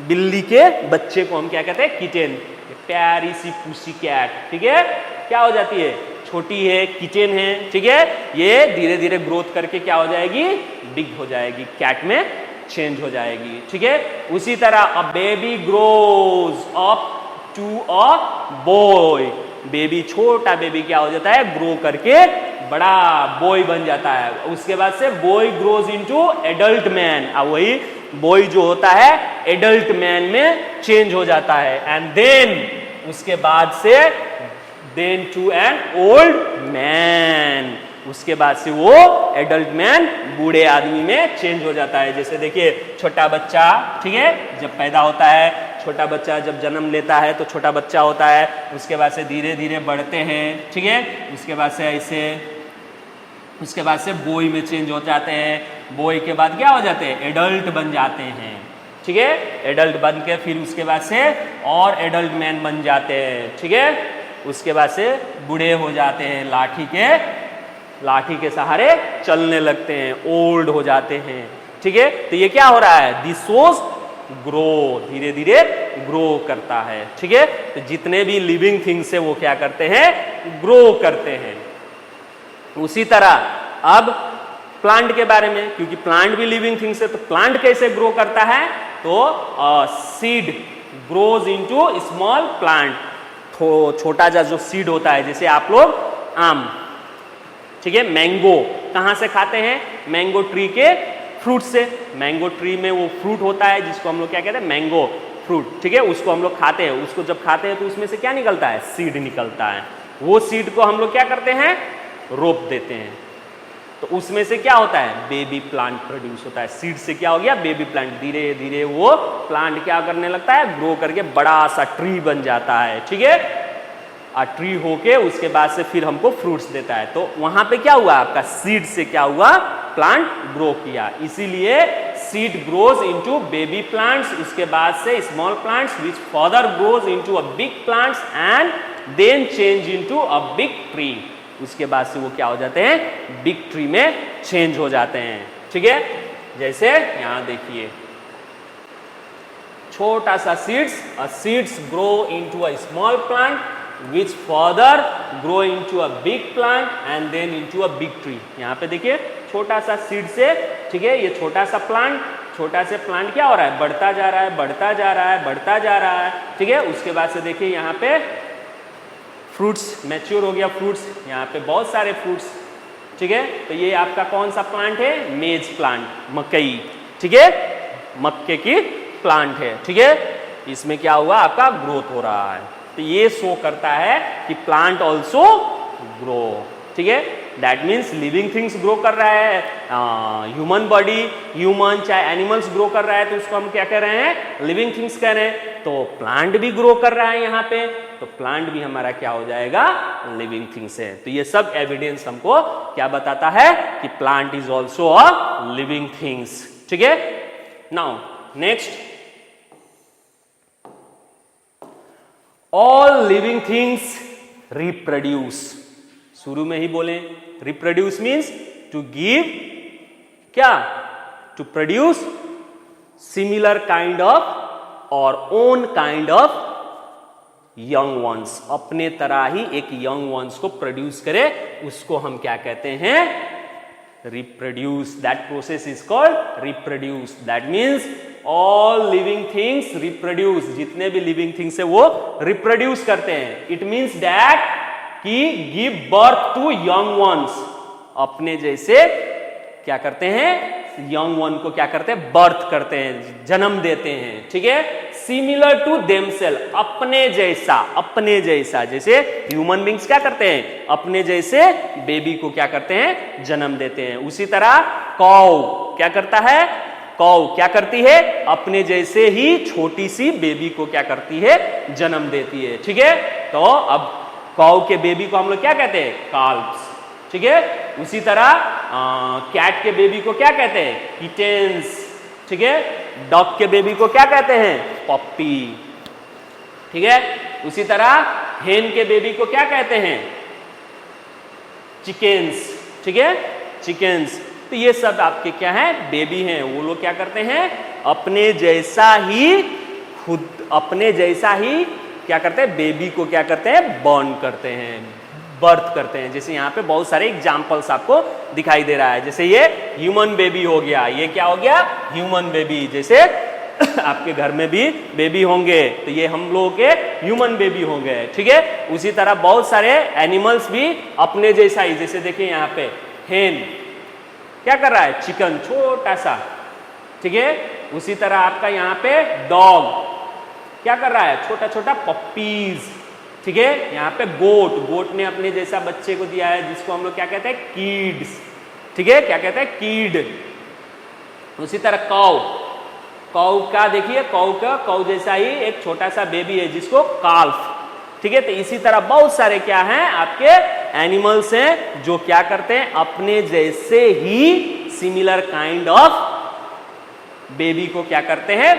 बिल्ली के बच्चे को हम क्या कहते हैं, किटेन। प्यारी सी पुसी कैट, ठीक है, क्या हो जाती है, छोटी है, किटेन है, ठीक है। ये धीरे धीरे ग्रोथ करके क्या हो जाएगी, बिग हो जाएगी, कैट में चेंज हो जाएगी, ठीक है। उसी तरह a baby grows up to a boy, baby, छोटा बेबी क्या हो जाता है, ग्रो करके बड़ा बॉय बन जाता है। उसके बाद से boy grows into adult man, अब वही बॉय जो होता है एडल्ट मैन में चेंज हो जाता है। एंड देन उसके बाद से then to an old man, उसके बाद से वो एडल्ट मैन बूढ़े आदमी में चेंज हो जाता है। जैसे देखिए छोटा बच्चा, ठीक है, जब पैदा होता है, छोटा बच्चा जब जन्म लेता है तो छोटा बच्चा होता है, उसके बाद से धीरे धीरे बढ़ते हैं, ठीक है, उसके बाद से ऐसे, उसके बाद से बॉय में चेंज हो जाते हैं, बॉय के बाद क्या हो जाते हैं, एडल्ट बन जाते हैं, ठीक है, एडल्ट बन के फिर उसके बाद से और एडल्ट मैन बन जाते हैं, ठीक है, उसके बाद से बूढ़े हो जाते हैं, लाठी के सहारे चलने लगते हैं, ओल्ड हो जाते हैं, ठीक है। तो ये क्या हो रहा है, दिस शोज ग्रो, धीरे धीरे ग्रो करता है, ठीक है। तो जितने भी लिविंग थिंग्स है वो क्या करते हैं, ग्रो करते हैं। उसी तरह अब प्लांट के बारे में, क्योंकि प्लांट भी लिविंग थिंग्स है, तो प्लांट कैसे ग्रो करता है, तो seed grows into small plant, छोटा सा जो सीड होता है, जैसे आप लोग आम, ठीक है, मैंगो कहाँ से खाते हैं, मैंगो ट्री के फ्रूट से। मैंगो ट्री में वो फ्रूट होता है जिसको हम लोग क्या कहते हैं, मैंगो फ्रूट, ठीक है, उसको हम लोग खाते हैं। उसको जब खाते हैं तो उसमें से क्या निकलता है, सीड निकलता है। वो सीड को हम लोग क्या करते हैं, रोप देते हैं, तो उसमें से क्या होता है, बेबी प्लांट प्रोड्यूस होता है। सीड से क्या हो गया, बेबी प्लांट, धीरे धीरे वो प्लांट क्या करने लगता है, ग्रो करके बड़ा सा ट्री बन जाता है, ठीक है। ट्री होके उसके बाद से फिर हमको फ्रूट्स देता है। तो वहां पे क्या हुआ, आपका सीड से क्या हुआ, प्लांट ग्रो किया। इसीलिए seed grows into baby plants, उसके बाद से small plants which further grows into a big plants and then change into a big tree. उसके बाद से वो क्या हो जाते हैं, बिग ट्री में चेंज हो जाते हैं, ठीक है। जैसे यहां देखिए छोटा सा seeds grow into a small plant which further grow into a big plant and then into a big tree। यहाँ पे देखिए छोटा सा सीड से, ठीक है, ये छोटा सा प्लांट, छोटा से प्लांट क्या हो रहा है, बढ़ता जा रहा है, बढ़ता जा रहा है, बढ़ता जा रहा है, ठीक है। उसके बाद से देखिए यहाँ पे फ्रूट्स मैच्योर हो गया, फ्रूट्स, यहाँ पे बहुत सारे फ्रूट्स, ठीक है। तो ये आपका कौन सा प्लांट है, मेज प्लांट, मकई, ठीक है, मक्के की प्लांट है, ठीक है। इसमें क्या हुआ, आपका ग्रोथ हो रहा है। तो ये शो करता है कि प्लांट ऑल्सो ग्रो, ठीक है। That means living things grow कर रहा है, ह्यूमन बॉडी, ह्यूमन चाहे एनिमल्स ग्रो कर रहा है तो उसको हम क्या कह रहे हैं, लिविंग थिंग्स कह रहे हैं। तो प्लांट भी ग्रो कर रहा है यहाँ पे, तो प्लांट भी हमारा क्या हो जाएगा, लिविंग थिंग्स है। तो ये सब एविडेंस हमको क्या बताता है कि plant is also a living things. ठीक है, now next, all living things reproduce. शुरू में ही बोले रिप्रोड्यूस मीन्स टू गिव, क्या, to produce similar kind of our own kind of young ones, अपने तरह ही एक यंग वंस को प्रोड्यूस करे, उसको हम क्या कहते हैं, reproduce. That process is called reproduce. That means all living things reproduce, जितने भी लिविंग थिंग्स है वो रिप्रोड्यूस करते हैं। इट मीन्स दैट कि give birth to young ones, अपने जैसे क्या करते हैं, यंग वन को क्या करते हैं, बर्थ करते हैं, जन्म देते हैं। ठीक है, सिमिलर टू देमसेल्फ, अपने जैसा, अपने जैसा, जैसे ह्यूमन बींग्स क्या करते हैं, अपने जैसे बेबी को क्या करते हैं, जन्म देते हैं। उसी तरह कौ क्या करता है, कौ क्या करती है, अपने जैसे ही छोटी सी बेबी को क्या करती है, जन्म देती है। ठीक है, तो अब कौ के बेबी को हम लोग क्या कहते हैं, काल्व्स। ठीक है, उसी तरह कैट के बेबी को क्या कहते हैं, किटेंस। ठीक है, डॉग के बेबी को क्या कहते हैं, पप्पी। ठीक है, उसी तरह हेन के बेबी को क्या कहते हैं, चिकन्स। ठीक है, चिकन्स। तो ये सब आपके क्या है, बेबी हैं। वो लोग क्या करते हैं, अपने जैसा ही, खुद अपने जैसा ही क्या करते हैं, बेबी को क्या करते हैं, बॉर्न करते हैं, बर्थ करते हैं। जैसे यहाँ पे बहुत सारे एग्जाम्पल्स आपको दिखाई दे रहा है। जैसे ये ह्यूमन बेबी हो गया, ये क्या हो गया, ह्यूमन बेबी। जैसे आपके घर में भी बेबी होंगे, तो ये हम लोगों के ह्यूमन बेबी होंगे। ठीक है, उसी तरह बहुत सारे एनिमल्स भी अपने जैसा ही, जैसे देखिए यहाँ पे हेन क्या कर रहा है, चिकन छोटा सा। ठीक है, उसी तरह आपका यहाँ पे डॉग क्या कर रहा है, छोटा छोटा पप्पीज। ठीक है, यहाँ पे गोट, गोट ने अपने जैसा बच्चे को दिया है, जिसको हम लोग क्या कहते हैं, कीड्स। ठीक है, क्या कहते हैं, कीड। उसी तरह कौ, कौ का देखिए, कौ का, कौ जैसा ही एक छोटा सा बेबी है, जिसको काल्फ। ठीक है, तो इसी तरह बहुत सारे क्या हैं आपके एनिमल्स हैं जो क्या करते हैं, अपने जैसे ही सिमिलर काइंड ऑफ बेबी को क्या करते हैं,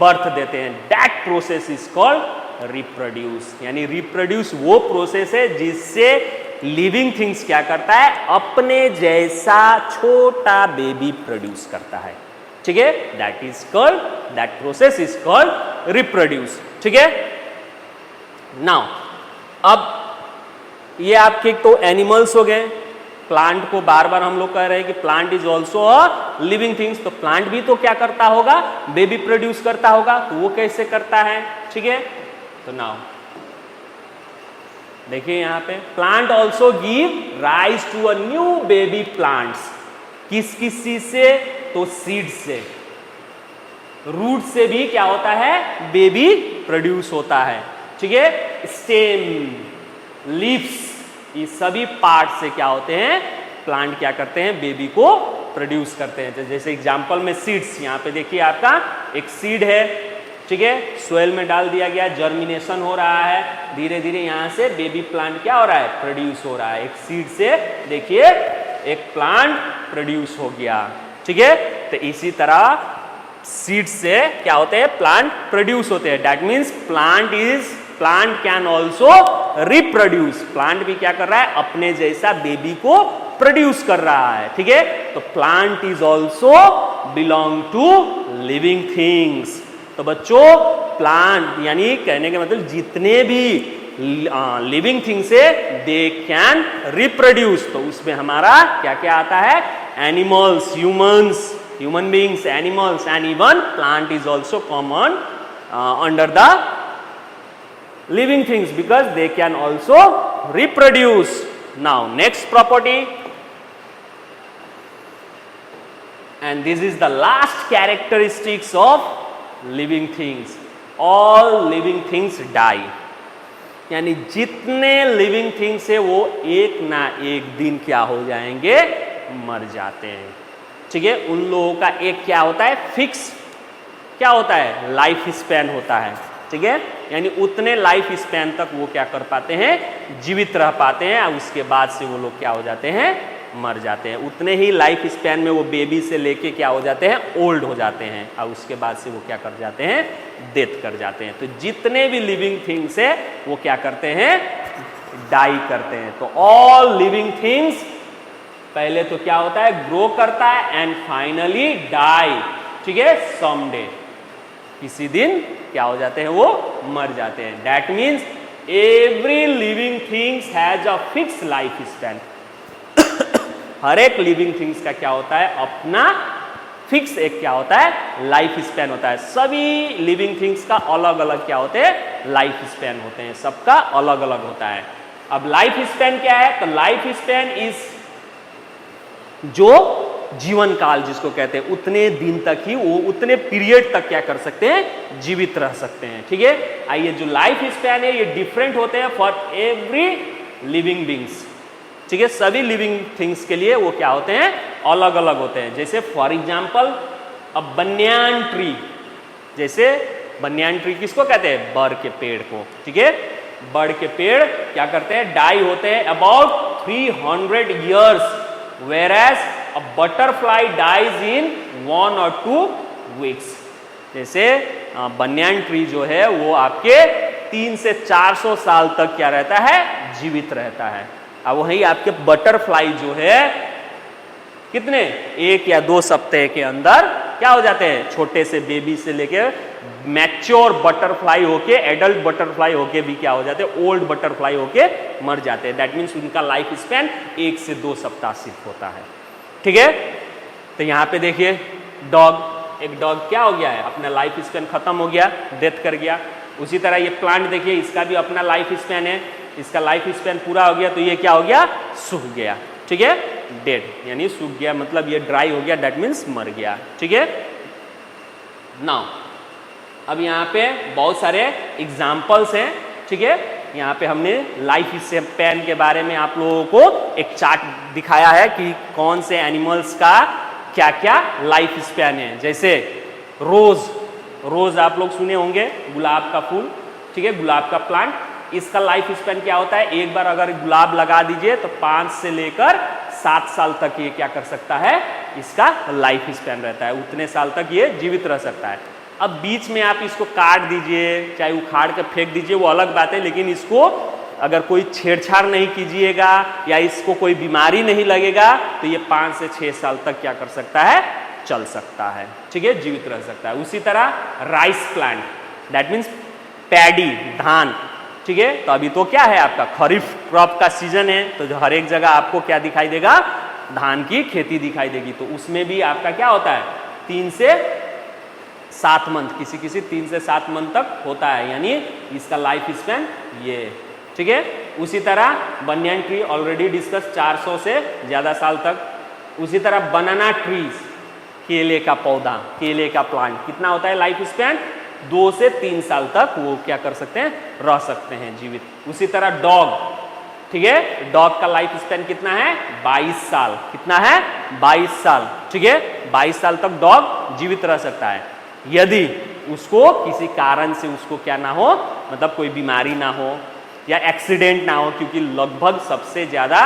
बर्थ देते हैं। That process is called reproduce. यानी रिप्रोड्यूस वो प्रोसेस है जिससे लिविंग थिंग्स क्या करता है, अपने जैसा छोटा बेबी प्रोड्यूस करता है। ठीक है, that is called, that process is called reproduce. ठीक है, नाउ अब ये आपके तो एनिमल्स हो गए। प्लांट को बार बार हम लोग कह रहे हैं कि plant is also a living things. तो प्लांट भी तो क्या करता होगा, बेबी प्रोड्यूस करता होगा। तो वो कैसे करता है, ठीक है, तो नाउ देखिए यहाँ पे, plant also give rise to a new baby plants. किस किस चीज से, तो सीड से, रूट से भी क्या होता है, बेबी प्रोड्यूस होता है। ठीक है, स्टेम, लीव्स, ये सभी पार्ट से क्या होते हैं, प्लांट क्या करते हैं, बेबी को प्रोड्यूस करते हैं। जैसे एग्जांपल में सीड्स, यहाँ पे देखिए आपका एक सीड है। ठीक है, सोइल में डाल दिया गया, जर्मिनेशन हो रहा है, धीरे धीरे यहाँ से बेबी प्लांट क्या हो रहा है, प्रोड्यूस हो रहा है। एक सीड से देखिए एक प्लांट प्रोड्यूस हो गया। ठीक है, तो इसी तरह सीड से क्या होते हैं, प्लांट प्रोड्यूस होते हैं। That means plant can also reproduce. Plant भी क्या कर रहा है, अपने जैसा बेबी को प्रोड्यूस कर रहा है। ठीक है, तो plant is also belong to living things. तो बच्चों, प्लांट यानी कहने का मतलब जितने भी लिविंग थिंग्स है, दे कैन रिप्रोड्यूस। तो उसमें हमारा क्या क्या आता है, animals, humans, human beings, animals, and even plant is also common under the living things because they can also reproduce. Now next property, and this is the last characteristics of living things. All living things die. यानी जितने living things है वो एक ना एक दिन क्या हो जाएंगे, मर जाते हैं। ठीक है, उन लोगों का एक क्या होता है, फिक्स क्या होता है, लाइफ स्पैन होता है। ठीक है, यानी उतने लाइफ स्पैन तक वो क्या कर पाते हैं, जीवित रह पाते हैं, और उसके बाद से वो लोग क्या हो जाते हैं, मर जाते हैं। उतने ही लाइफ स्पैन में वो बेबी से लेके क्या हो जाते हैं, ओल्ड हो जाते हैं, और उसके बाद से वो क्या कर जाते हैं, डेथ कर जाते हैं। तो जितने भी लिविंग थिंग्स है वो क्या करते हैं, डाई करते हैं। तो ऑल लिविंग थिंग्स पहले तो क्या होता है, ग्रो करता है एंड फाइनली डाई, ठीक है, समडे, किसी दिन क्या हो जाते हैं, वो मर जाते हैं। That means every living things has a fix life span. हर एक लिविंग थिंग्स का क्या होता है, अपना फिक्स एक क्या होता है, लाइफ स्पैन होता है। सभी लिविंग थिंग्स का अलग अलग क्या होते हैं, लाइफ स्पैन होते हैं, सबका अलग अलग होता है। अब लाइफ स्पैन क्या है, तो लाइफ स्पैन इज जो जीवन काल जिसको कहते हैं, उतने दिन तक ही वो उतने पीरियड तक क्या कर सकते हैं, जीवित रह सकते हैं। ठीक है, आइए जो लाइफ स्पैन है ये डिफरेंट होते हैं फॉर एवरी लिविंग बींग्स। ठीक है, सभी लिविंग थिंग्स के लिए वो क्या होते हैं, अलग अलग होते हैं। जैसे फॉर एग्जाम्पल अब बन्यान ट्री, जैसे बन्यान ट्री किसको कहते हैं, बर के पेड़ को। ठीक है, बड़ के पेड़ क्या करते हैं, डाई होते हैं about 300 years, whereas a butterfly dies in 1 or 2 weeks। जैसे बन्यान ट्री जो है वो आपके 300 से 400 साल तक क्या रहता है, जीवित रहता है। अब वही आपके बटरफ्लाई जो है कितने, 1 या 2 सप्ताह के अंदर क्या हो जाते हैं, छोटे से बेबी से लेके मैच्योर बटरफ्लाई होके, एडल्ट बटरफ्लाई होके भी क्या हो जाते हैं, ओल्ड बटरफ्लाई होके मर जाते हैं। दैट मीन्स उनका लाइफ स्पैन 1 से 2 सप्ताह सिर्फ होता है। ठीक है, तो यहाँ पे देखिए डॉग, एक डॉग क्या हो गया है, अपना लाइफ स्पैन खत्म हो गया, डेथ कर गया। उसी तरह ये प्लांट देखिए, इसका भी अपना लाइफ स्पैन है, इसका लाइफ स्पैन पूरा हो गया तो ये क्या हो गया, सूख गया। ठीक है, डेड यानी सूख गया, मतलब ये ड्राई हो गया, दैट मीन्स मर गया। ठीक है, नाउ अब यहाँ पे बहुत सारे एग्जाम्पल्स हैं। ठीक है, यहाँ पे हमने लाइफ स्पैन के बारे में आप लोगों को एक चार्ट दिखाया है कि कौन से एनिमल्स का क्या क्या लाइफ स्पैन है। जैसे रोज, रोज आप लोग सुने होंगे, गुलाब का फूल। ठीक है, गुलाब का प्लांट, इसका लाइफ स्पैन क्या होता है, एक बार अगर गुलाब लगा दीजिए तो 5 से लेकर 7 साल तक ये क्या कर सकता है, इसका लाइफ स्पैन रहता है, उतने साल तक ये जीवित रह सकता है। अब बीच में आप इसको काट दीजिए, चाहे उखाड़ के फेंक दीजिए, वो अलग बात है, लेकिन इसको अगर कोई छेड़छाड़ नहीं कीजिएगा या इसको कोई बीमारी नहीं लगेगा तो ये 5 से 6 साल तक क्या कर सकता है, चल सकता है। ठीक है, जीवित रह सकता है। उसी तरह rice plant, that means paddy, धान। ठीक है, तो अभी तो क्या है आपका खरीफ क्रॉप का सीजन है, तो जो हर एक जगह आपको क्या दिखाई देगा, धान की खेती दिखाई देगी। तो उसमें भी आपका क्या होता है, 3 से 7 मंथ, किसी किसी 3 से 7 मंथ तक होता है, यानी इसका लाइफ स्पैन ये। ठीक है, उसी तरह बनियान ट्री ऑलरेडी डिस्कस, 400 से ज़्यादा साल तक। उसी तरह बनाना ट्रीज, केले का पौधा, केले का प्लांट, कितना होता है लाइफ स्पैन, 2 से 3 साल तक वो क्या कर सकते हैं, रह सकते हैं जीवित। उसी तरह डॉग, ठीक है, डॉग का लाइफ स्पैन कितना है, 22 साल। कितना है, 22 साल। ठीक है, 22 साल तक डॉग जीवित रह सकता है, यदि उसको किसी कारण से उसको क्या ना हो, मतलब कोई बीमारी ना हो या एक्सीडेंट ना हो, क्योंकि लगभग सबसे ज़्यादा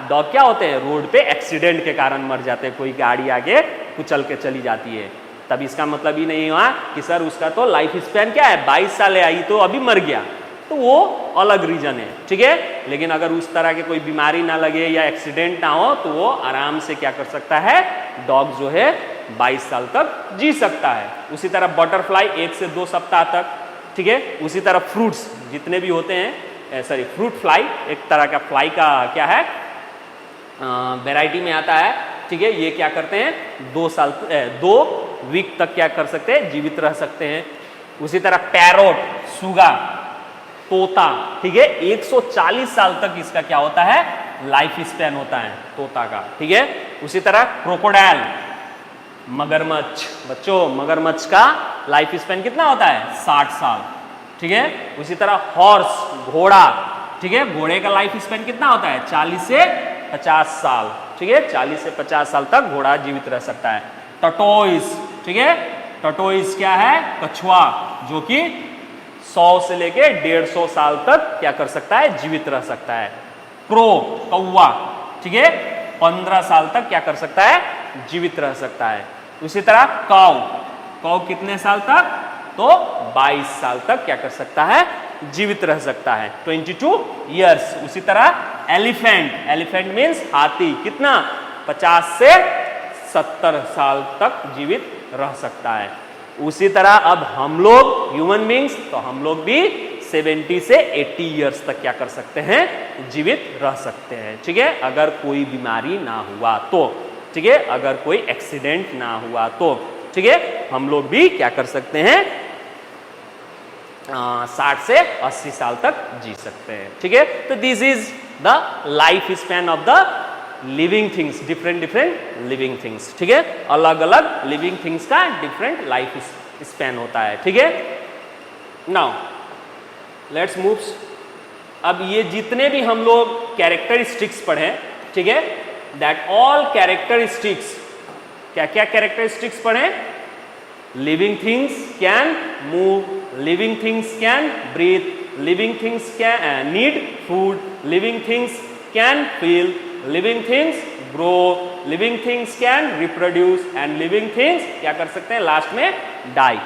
डॉग क्या होते हैं, रोड पे एक्सीडेंट के कारण मर जाते हैं, कोई गाड़ी आगे कुचल के चली जाती है। तब इसका मतलब ही नहीं हुआ कि सर उसका तो लाइफ स्पैन क्या है, 22 साल है, आई तो अभी मर गया, तो वो अलग रीजन है। ठीक है, लेकिन अगर उस तरह के कोई बीमारी ना लगे या एक्सीडेंट ना हो तो वो आराम से क्या कर सकता है, डॉग जो है 22 साल तक जी सकता है। उसी तरह बटरफ्लाई 1 से 2 सप्ताह तक। ठीक है, उसी तरह फ्रूट्स जितने भी होते हैं, सॉरी फ्रूट फ्लाई एक तरह का फ्लाई का क्या है, वैरायटी में आता है। ठीक है, ये क्या करते हैं, 2 वीक तक क्या कर सकते हैं, जीवित रह सकते हैं। उसी तरह पैरोट, सुगा, तोता, ठीक है, 140 साल तक इसका क्या होता है, लाइफ स्पैन होता है तोता का। ठीक है, उसी तरह क्रोकोडाइल, मगरमच्छ, बच्चों मगरमच्छ का लाइफ स्पैन कितना होता है, 60 साल। ठीक है, उसी तरह हॉर्स, घोड़ा, ठीक है, घोड़े का लाइफ स्पैन कितना होता है, 40 से 50 साल। ठीक है, 40 से 50 साल तक घोड़ा जीवित रह सकता है। टर्टोइज, ठीक है, टर्टोइज क्या है, कछुआ, जो कि 100 से लेके 150 साल तक क्या कर सकता है, जीवित रह सकता है। क्रो, कौवा, ठीक है, 15 साल तक क्या कर सकता है, जीवित रह सकता है। उसी तरह काऊ, काऊ कितने साल तक, तो 22 साल तक क्या कर सकता है, जीवित रह सकता है, 22 ईयर्स। उसी तरह एलिफेंट, एलिफेंट मीन्स हाथी, कितना, 50 से 70 साल तक जीवित रह सकता है। उसी तरह अब हम लोग ह्यूमन बींग्स, तो हम लोग भी 70 से 80 ईयर्स तक क्या कर सकते हैं, जीवित रह सकते हैं, ठीक है, अगर कोई बीमारी ना हुआ तो, ठीक है, अगर कोई एक्सीडेंट ना हुआ तो, ठीक है, हम लोग भी क्या कर सकते हैं, 60 से 80 साल तक जी सकते हैं, ठीक है। तो this is the life span of the living things, different different living things, ठीक है, अलग अलग लिविंग थिंग्स का डिफरेंट लाइफ स्पैन होता है, ठीक है। Now let's move. अब ये जितने भी हम लोग कैरेक्टरिस्टिक्स पढ़े, ठीक है, दैट ऑल कैरेक्टरिस्टिक्स, क्या क्या कैरेक्टरिस्टिक्स पढ़े, living things can move, living things can breathe, living things can need food, living things can feel, living things grow, living things can reproduce and living things क्या कर सकते हैं, last में die।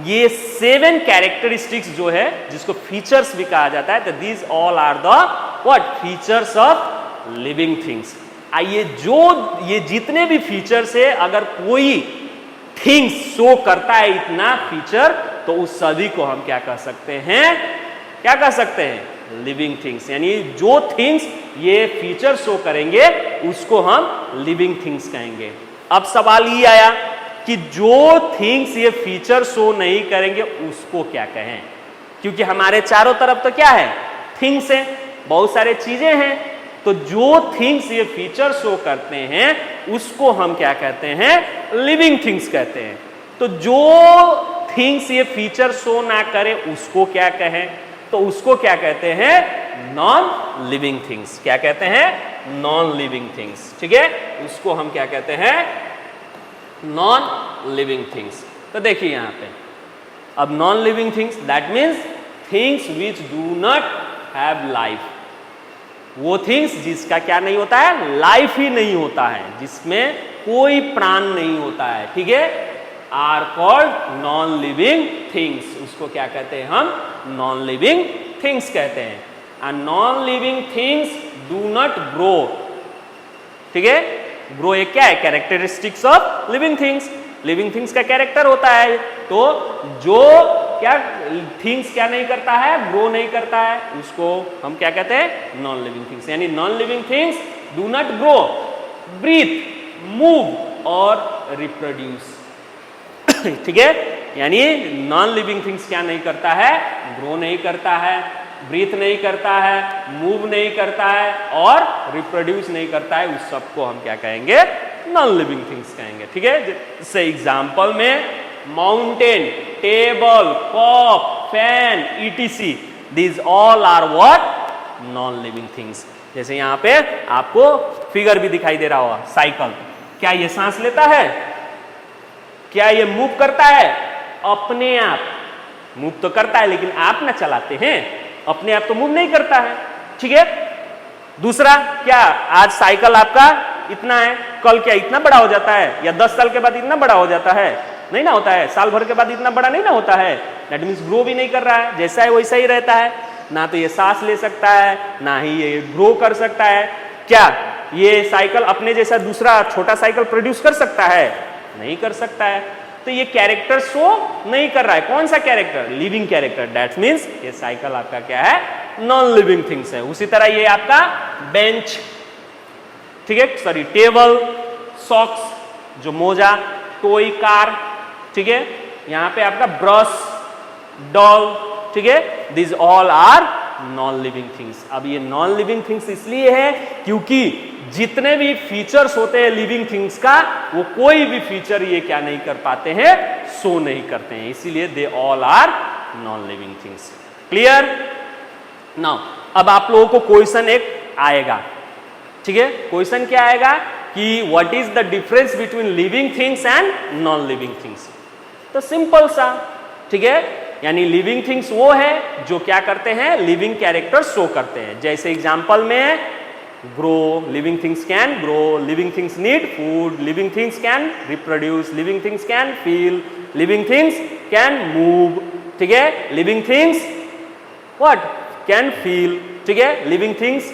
ये 7 characteristics जो है, जिसको फीचर्स भी कहा जाता है, तो these all are the what features of living things। आइए, जो ये जितने भी फीचर्स है, अगर कोई थिंग्स शो करता है इतना फीचर, तो उस सभी को हम क्या कह सकते हैं, क्या कह सकते हैं, लिविंग थिंग्स। यानी जो थिंग्स ये फीचर शो करेंगे उसको हम लिविंग थिंग्स कहेंगे। अब सवाल ये आया कि जो थिंग्स ये फीचर शो नहीं करेंगे उसको क्या कहें, क्योंकि हमारे चारों तरफ तो क्या है, थिंग्स है, बहुत सारे चीजें हैं, तो जो थिंग्स ये फीचर शो करते हैं उसको हम क्या कहते हैं, लिविंग थिंग्स कहते हैं। तो जो थिंग्स ये फीचर शो ना करे उसको क्या कहें, तो उसको क्या कहते हैं, नॉन लिविंग थिंग्स। क्या कहते हैं, नॉन लिविंग थिंग्स, ठीक है, उसको हम क्या कहते हैं, नॉन लिविंग थिंग्स। तो देखिए यहां पे, अब non living things that means things which do not have life, वो थिंग्स जिसका क्या नहीं होता है, लाइफ ही नहीं होता है, जिसमें कोई प्राण नहीं होता है, ठीक है, are called non living things. उसको क्या कहते हैं हम, नॉन लिविंग थिंग्स कहते हैं। And non living things do not grow, ठीक है, ग्रो एक क्या है, characteristics of living things. Living things का कैरेक्टर होता है, तो जो क्या थिंग्स क्या नहीं करता है, ग्रो नहीं करता है, उसको हम क्या कहते हैं, नॉन लिविंग थिंग्स। यानी non living things do not grow, breathe, move और रिप्रोड्यूस, ठीक है। यानी नॉन लिविंग थिंग्स क्या नहीं करता है, ग्रो नहीं करता है, ब्रीथ नहीं करता है, मूव नहीं करता है और रिप्रोड्यूस नहीं करता है, उस सबको हम क्या कहेंगे, नॉन लिविंग थिंग्स कहेंगे, ठीक है। जैसे एग्जाम्पल में mountain, table, cup, fan, ETC, these all are what, non living things. जैसे यहाँ पे आपको फिगर भी दिखाई दे रहा होगा, साइकिल, क्या ये सांस लेता है, क्या ये मूव करता है, अपने आप मूव तो करता है, लेकिन आप ना चलाते हैं, अपने आप तो मूव नहीं करता है, ठीक है। दूसरा क्या, आज साइकिल आपका इतना है, कल क्या इतना बड़ा हो जाता है, या 10 साल के बाद इतना बड़ा हो जाता है, नहीं ना होता है, साल भर के बाद इतना बड़ा नहीं ना होता है, दैट मीन्स ग्रो भी नहीं कर रहा है, जैसा है वैसा ही रहता है, ना तो ये सांस ले सकता है, ना ही ये ग्रो कर सकता है। क्या ये साइकिल अपने जैसा दूसरा छोटा साइकिल प्रोड्यूस कर सकता है, नहीं कर सकता है, तो ये कैरेक्टर शो नहीं कर रहा है। कौन सा character, living character, that means ये साइकिल आपका क्या है, नॉन लिविंग थिंग्स है। उसी तरह ये आपका बेंच, ठीक है, सॉरी टेबल, सॉक्स जो मोजा, टॉय कार, ठीक है, यहां पे आपका ब्रश, डॉल, ठीक है, this all are non living things. अब ये नॉन लिविंग थिंग्स इसलिए है क्योंकि जितने भी फीचर्स होते हैं लिविंग थिंग्स का, वो कोई भी फीचर ये क्या नहीं कर पाते हैं, शो नहीं करते हैं, इसीलिए they all are non living things. Clear. Now अब आप लोगों को क्वेश्चन एक आएगा, ठीक है, क्वेश्चन क्या आएगा कि what is the difference between living things and non living things. तो सिंपल सा, ठीक है, यानी लिविंग थिंग्स वो है जो क्या करते हैं, लिविंग कैरेक्टर शो करते हैं। जैसे एग्जांपल में grow, living things can grow, living things need food, living things can reproduce, living things can feel, living things can move, ठीक है, living things what can feel, ठीक है, लिविंग थिंग्स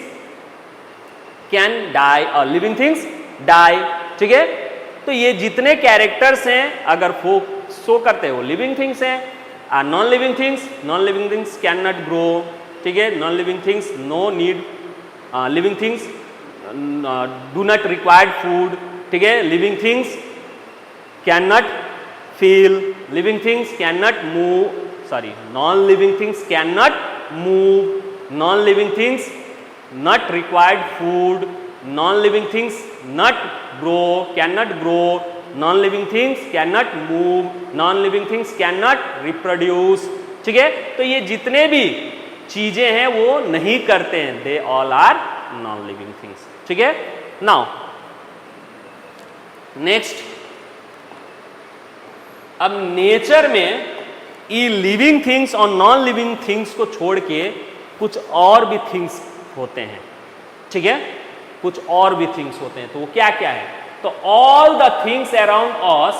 कैन डाई और living things die, ठीक है। तो ये जितने कैरेक्टर्स हैं अगर वो शो करते हैं वो लिविंग थिंग्स हैं। Non living things can not grow, ठीक है, non living things no need, living things do not required food, ठीक है, living things can not feel, living things can not move, sorry, non living things can not move, non living things not required food, non-living things not grow, cannot grow, non-living things cannot move, non-living things cannot reproduce, ठीक है। तो ये जितने भी चीजें हैं वो नहीं करते हैं, they all are non-living things, ठीक है। Now next, अब नेचर में ये लिविंग थिंग्स और नॉन लिविंग थिंग्स को छोड़ के कुछ और भी थिंग्स होते हैं, ठीक है, कुछ और भी थिंग्स होते हैं। तो वो क्या क्या है, तो all the things around us,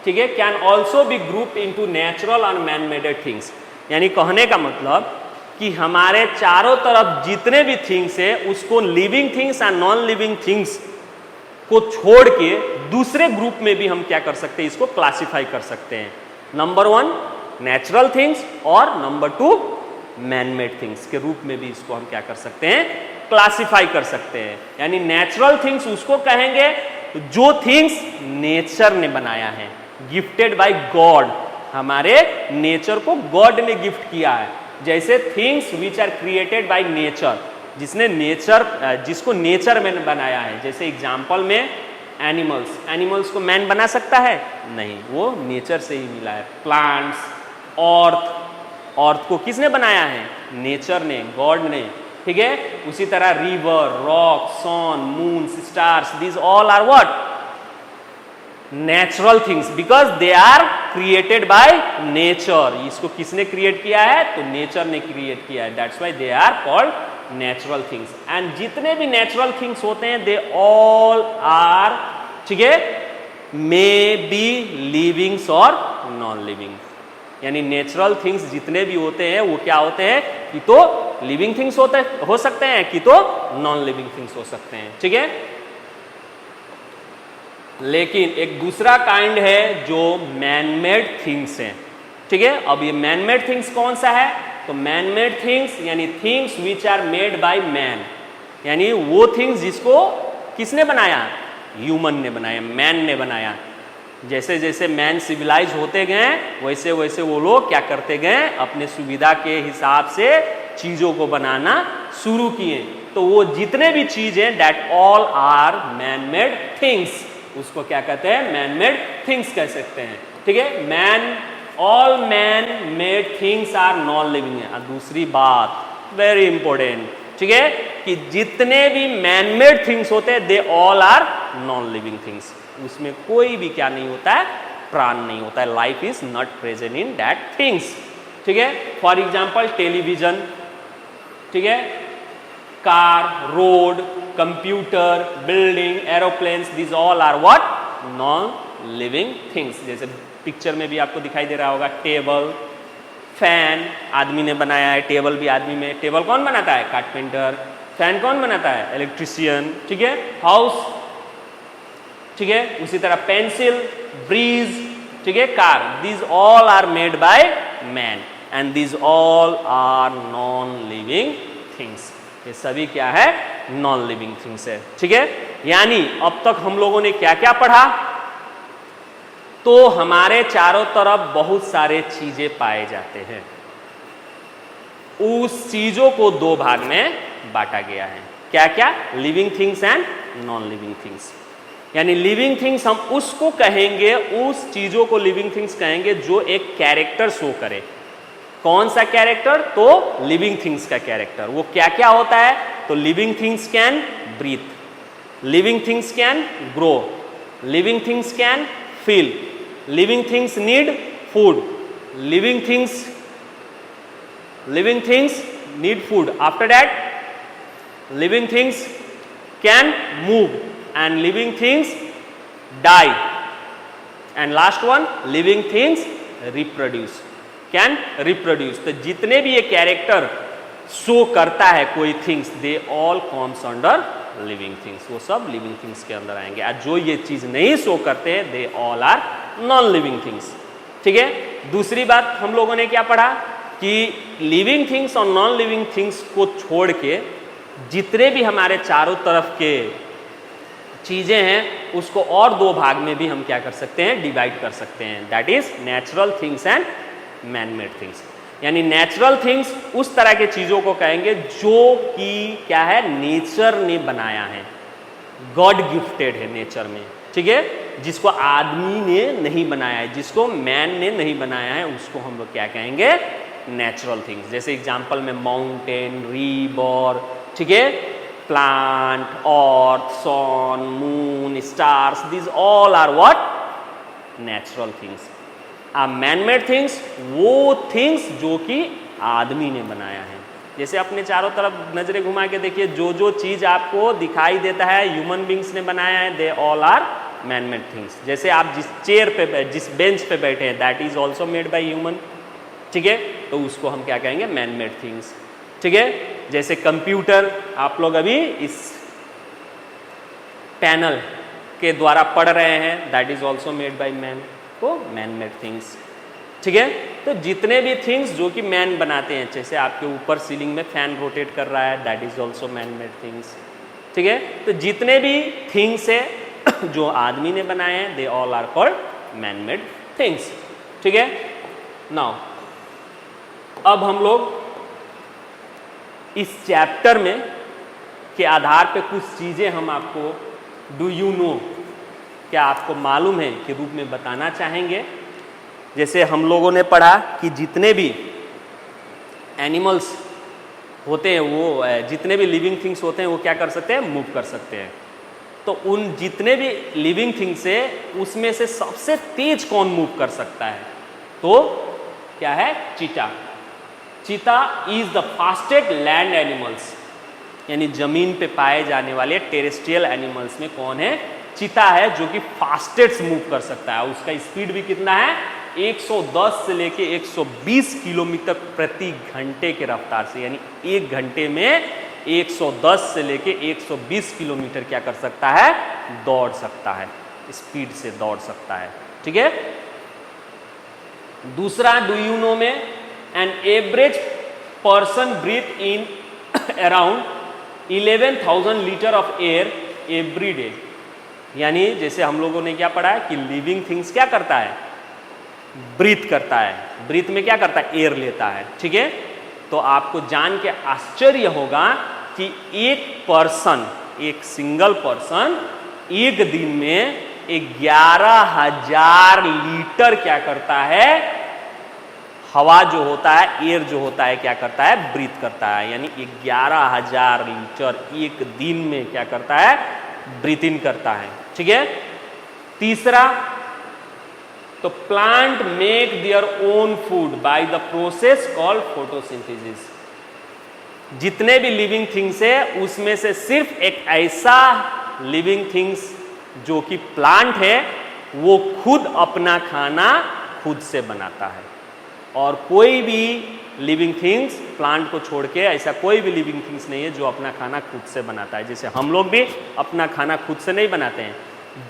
ठीक है, can also be group into natural और मैन मेडेड थिंग्स। यानी कहने का मतलब कि हमारे चारों तरफ जितने भी थिंग्स है उसको लिविंग थिंग्स और नॉन लिविंग थिंग्स को छोड़ के दूसरे ग्रुप में भी हम क्या कर सकते हैं, इसको क्लासिफाई कर सकते हैं। नंबर 1 नेचुरल थिंग्स और नंबर 2 मैन मेड थिंग्स के रूप में भी इसको हम क्या कर सकते हैं, क्लासिफाई कर सकते हैं। यानी नेचुरल थिंग्स उसको कहेंगे जो थिंग्स नेचर ने बनाया है, गिफ्टेड बाय गॉड, हमारे नेचर को गॉड ने गिफ्ट किया है। जैसे things which are created by nature, जिसको नेचर में बनाया है। जैसे एग्जाम्पल में एनिमल्स को मैन बना सकता है नहीं, वो नेचर से ही मिला है। प्लांट्स, अर्थ को किसने बनाया है, नेचर ने, गॉड ने, ठीक है। उसी तरह river, rock, sun, moon, stars, these all are what, natural things, because they are created by nature. इसको किसने क्रिएट किया है, तो नेचर ने क्रिएट किया है, that's why they are called natural things. And जितने भी नेचुरल थिंग्स होते हैं दे ऑल आर, ठीक है, मे बी लिविंग्स और नॉन लिविंग। यानी नेचुरल थिंग्स जितने भी होते हैं वो क्या होते हैं, कि तो लिविंग थिंग्स हो सकते हैं, कि तो नॉन लिविंग थिंग्स हो सकते हैं, ठीक है। लेकिन एक दूसरा काइंड है जो मैन मेड थिंग्स हैं, ठीक है। अब ये मैन मेड थिंग्स कौन सा है, तो मैन मेड थिंग्स यानी things which are made by man, यानी वो थिंग्स जिसको किसने बनाया, ह्यूमन ने बनाया, मैन ने बनाया। जैसे जैसे मैन सिविलाइज होते गए वैसे वैसे वो लोग क्या करते गए, अपने सुविधा के हिसाब से चीज़ों को बनाना शुरू किए। तो वो जितने भी चीज़ें that all are man made things, उसको क्या कहते हैं, मैन मेड थिंग्स कह सकते हैं, ठीक है। All man made things are non living है। दूसरी बात वेरी इंपॉर्टेंट, ठीक है, कि जितने भी मैन मेड थिंग्स होते हैं they all are non living things, उसमें कोई भी क्या नहीं होता है, प्राण नहीं होता है, life is not present in that things, ठीक है। फॉर एग्जाम्पल टेलीविजन, ठीक है, car, road, computer, building, aeroplanes, this all are what, non living things. जैसे पिक्चर में भी आपको दिखाई दे रहा होगा, टेबल, फैन आदमी ने बनाया है, टेबल भी आदमी में, टेबल कौन बनाता है, कारपेंटर, फैन कौन बनाता है, इलेक्ट्रिशियन, ठीक है। हाउस, ठीक है, उसी तरह पेंसिल, ब्रीज, ठीक है, car, these all are made by man and these all are non living things. ये सभी क्या है, नॉन लिविंग थिंग्स है, ठीक है। यानी अब तक हम लोगों ने क्या क्या पढ़ा, तो हमारे चारों तरफ बहुत सारे चीजें पाए जाते हैं, उस चीजों को दो भाग में बांटा गया है। क्या क्या, living things and non living things. यानी लिविंग थिंग्स हम उसको कहेंगे, उस चीजों को लिविंग थिंग्स कहेंगे जो एक कैरेक्टर शो करे। कौन सा कैरेक्टर, तो लिविंग थिंग्स का कैरेक्टर। वो क्या क्या होता है, तो living things can breathe, living things can grow, living things can feel, living things need food, living things living things need food. After that, living things can move and living things die. And last one, living things reproduce, can reproduce. तो जितने भी ये character show करता है कोई things, they all comes under living things, वो सब living things के अंदर आएंगे। और जो ये चीज नहीं शो करते हैं, they all are non living things. ठीक है, दूसरी बात हम लोगों ने क्या पढ़ा कि लिविंग थिंग्स और नॉन लिविंग थिंग्स को छोड़ के जितने भी हमारे चारों तरफ के चीजें हैं उसको और दो भाग में भी हम क्या कर सकते हैं, डिवाइड कर सकते हैं। That is natural things and man made things. यानी नेचुरल थिंग्स उस तरह के चीजों को कहेंगे जो कि क्या है, नेचर ने बनाया है, गॉड गिफ्टेड है नेचर में। ठीक है, जिसको आदमी ने नहीं बनाया है, जिसको मैन ने नहीं बनाया है, उसको हम लोग क्या कहेंगे, नेचुरल थिंग्स। जैसे एग्जांपल में माउंटेन, रिवर, ठीक है, plant, earth, sun, moon, stars, these all are what, natural things. Man made things वो थिंग्स जो कि आदमी ने बनाया है। जैसे अपने चारों तरफ नजरें घुमा के देखिए, जो जो चीज आपको दिखाई देता है ह्यूमन बींग्स ने बनाया है, they all are man made things. जैसे आप जिस चेयर पे, जिस बेंच पे बैठे हैं, that is also made by human. ठीक है, तो उसको हम क्या कहेंगे, मैन मेड थिंग्स। ठीक है, जैसे कंप्यूटर आप लोग अभी इस पैनल के द्वारा पढ़ रहे हैं, that is also made by man, को मैन मेड थिंग्स। ठीक है, तो जितने भी थिंग्स जो कि मैन बनाते हैं, जैसे आपके ऊपर सीलिंग में फैन रोटेट कर रहा है, that is also man made things. ठीक है, तो जितने भी थिंग्स है जो आदमी ने बनाए हैं, they all are called man made things. ठीक है, नाउ अब हम लोग इस चैप्टर में के आधार पे कुछ चीजें हम आपको डू यू नो, क्या आपको मालूम है के रूप में बताना चाहेंगे। जैसे हम लोगों ने पढ़ा कि जितने भी एनिमल्स होते हैं, वो जितने भी लिविंग थिंग्स होते हैं, वो क्या कर सकते हैं, मूव कर सकते हैं। तो उन जितने भी लिविंग थिंग्स है उसमें से सबसे तेज कौन मूव कर सकता है, तो क्या है, चीता। चीता is the fastest land animals, यानी जमीन पे पाए जाने वाले टेरेस्ट्रियल एनिमल्स में कौन है, चीता है, जो कि फास्टेस्ट मूव कर सकता है। उसका स्पीड भी कितना है, 110 से लेके 120 किलोमीटर प्रति घंटे के रफ्तार से, यानी एक घंटे में 110 से लेके 120 किलोमीटर क्या कर सकता है, दौड़ सकता है, स्पीड से दौड़ सकता है। ठीक है, दूसरा डू यू नो में an average person breathe in around 11,000 litre of air every day. यानी जैसे हम लोगों ने क्या पढ़ा है कि लिविंग थिंग्स क्या करता है, ब्रीथ करता है, ब्रीथ में क्या करता है, एयर लेता है। ठीक है, तो आपको जान के आश्चर्य होगा कि एक पर्सन, एक सिंगल पर्सन एक दिन में 11,000 लीटर क्या करता है, हवा जो होता है, एयर जो होता है, क्या करता है, ब्रीथ करता है। यानी 11,000 लीटर एक दिन में क्या करता है, ब्रीथ इन करता है। ठीक है, तीसरा, तो plant make their own food by the process called photosynthesis. जितने भी लिविंग थिंग्स है उसमें से सिर्फ एक ऐसा लिविंग थिंग्स जो कि प्लांट है, वो खुद अपना खाना खुद से बनाता है। और कोई भी लिविंग थिंग्स प्लांट को छोड़ के ऐसा कोई भी लिविंग थिंग्स नहीं है जो अपना खाना खुद से बनाता है। जैसे हम लोग भी अपना खाना खुद से नहीं बनाते हैं,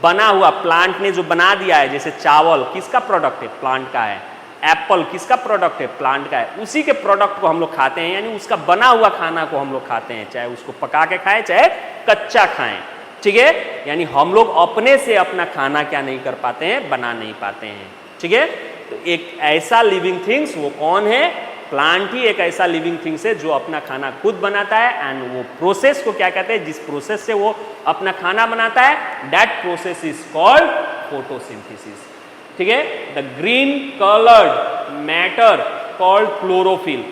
बना हुआ प्लांट ने जो बना दिया है। जैसे चावल किसका प्रोडक्ट है, प्लांट का है। एप्पल किसका प्रोडक्ट है, प्लांट का है। उसी के प्रोडक्ट को हम लोग खाते हैं, यानी उसका बना हुआ खाना को हम लोग खाते हैं, चाहे उसको पका के खाएं चाहे कच्चा खाएं। ठीक है, यानी हम लोग अपने से अपना खाना क्या नहीं कर पाते हैं, बना नहीं पाते हैं। ठीक है, तो एक ऐसा लिविंग थिंग्स वो कौन है, प्लांट ही एक ऐसा लिविंग थिंग्स है जो अपना खाना खुद बनाता है। एंड वो प्रोसेस को क्या कहते हैं, जिस प्रोसेस से वो अपना खाना बनाता है, that process is called photosynthesis. ठीक है, the green coloured matter called chlorophyll.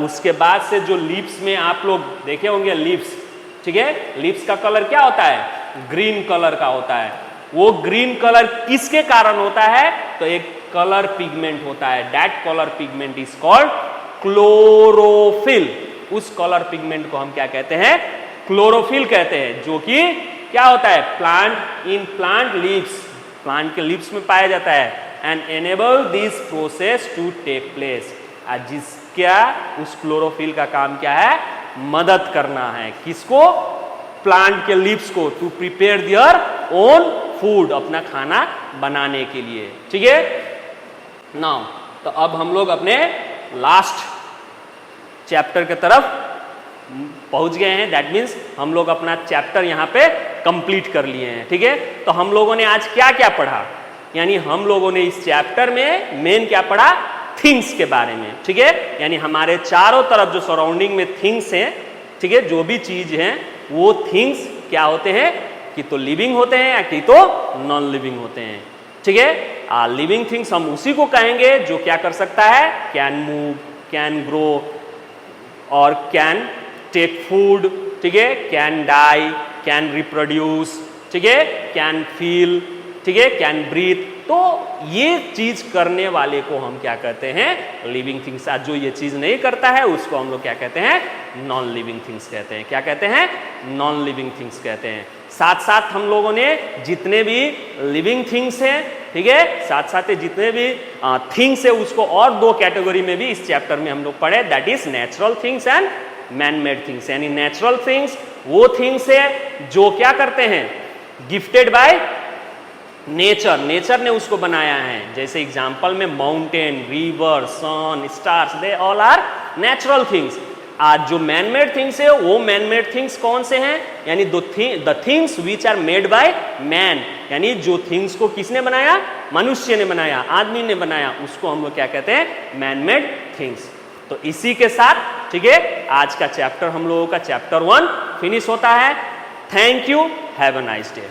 उसके बाद से जो लीव्स में आप लोग देखे होंगे लीव्स, ठीक है, लीव्स का कलर क्या होता है, ग्रीन कलर का होता है। वो ग्रीन कलर किसके कारण होता है, तो एक कलर पिगमेंट होता है, that colour pigment is called chlorophyll, उस कलर पिगमेंट को हम क्या कहते हैं? क्लोरोफिल कहते हैं, जो कि क्या होता है? प्लांट लीव्स, प्लांट के लीव्स में पाया जाता है। And enable this process to take place, जिसका उस क्लोरोफिल का काम क्या है? मदद करना है। किसको? प्लांट के लीव्स को, to prepare their own food, अपना खाना बनाने के लिए। ठीक है, नाउ तो अब हम लोग अपने लास्ट चैप्टर के तरफ पहुंच गए हैं। दैट मीन्स हम लोग अपना चैप्टर यहाँ पे कंप्लीट कर लिए हैं। ठीक है, तो हम लोगों ने आज क्या क्या पढ़ा? यानी हम लोगों ने इस चैप्टर में मेन क्या पढ़ा? थिंग्स के बारे में। ठीक है, यानी हमारे चारों तरफ जो सराउंडिंग में थिंग्स हैं, ठीक है, जो भी चीज हैं वो थिंग्स क्या होते हैं? कि तो लिविंग होते हैं या कि तो नॉन लिविंग होते हैं। ठीक है, लिविंग थिंग्स हम उसी को कहेंगे जो क्या कर सकता है? कैन मूव, कैन ग्रो और कैन टेक फूड। ठीक है, कैन डाई, कैन रिप्रोड्यूस, ठीक है, कैन फील, ठीक है, कैन ब्रीथ। तो ये चीज करने वाले को हम क्या कहते हैं? Living things. जो ये चीज नहीं करता है उसको हम लोग क्या कहते हैं? नॉन लिविंग थिंग्स कहते हैं। क्या कहते हैं? नॉन लिविंग थिंग्स कहते हैं। साथ साथ हम लोगों ने जितने भी लिविंग थिंग्स हैं, ठीक है, साथ साथ जितने भी थिंग्स है उसको और दो कैटेगरी में भी इस चैप्टर में हम लोग पढ़े, that is natural things and man made things. यानी नेचुरल थिंग्स वो थिंग्स है जो क्या करते हैं? गिफ्टेड बाय नेचर, नेचर ने उसको बनाया है। जैसे एग्जांपल में mountain, river, sun, stars, they all are natural things. आज जो मैन मेड थिंग्स है वो मैन मेड थिंग्स कौन से हैं? यानी the things which are made by man, यानी जो थिंग्स को किसने बनाया? मनुष्य ने बनाया, आदमी ने बनाया, उसको हम लोग क्या कहते हैं? Man made things. तो इसी के साथ, ठीक है, आज का चैप्टर हम लोगों का चैप्टर 1 फिनिश होता है। Thank you, have a nice day.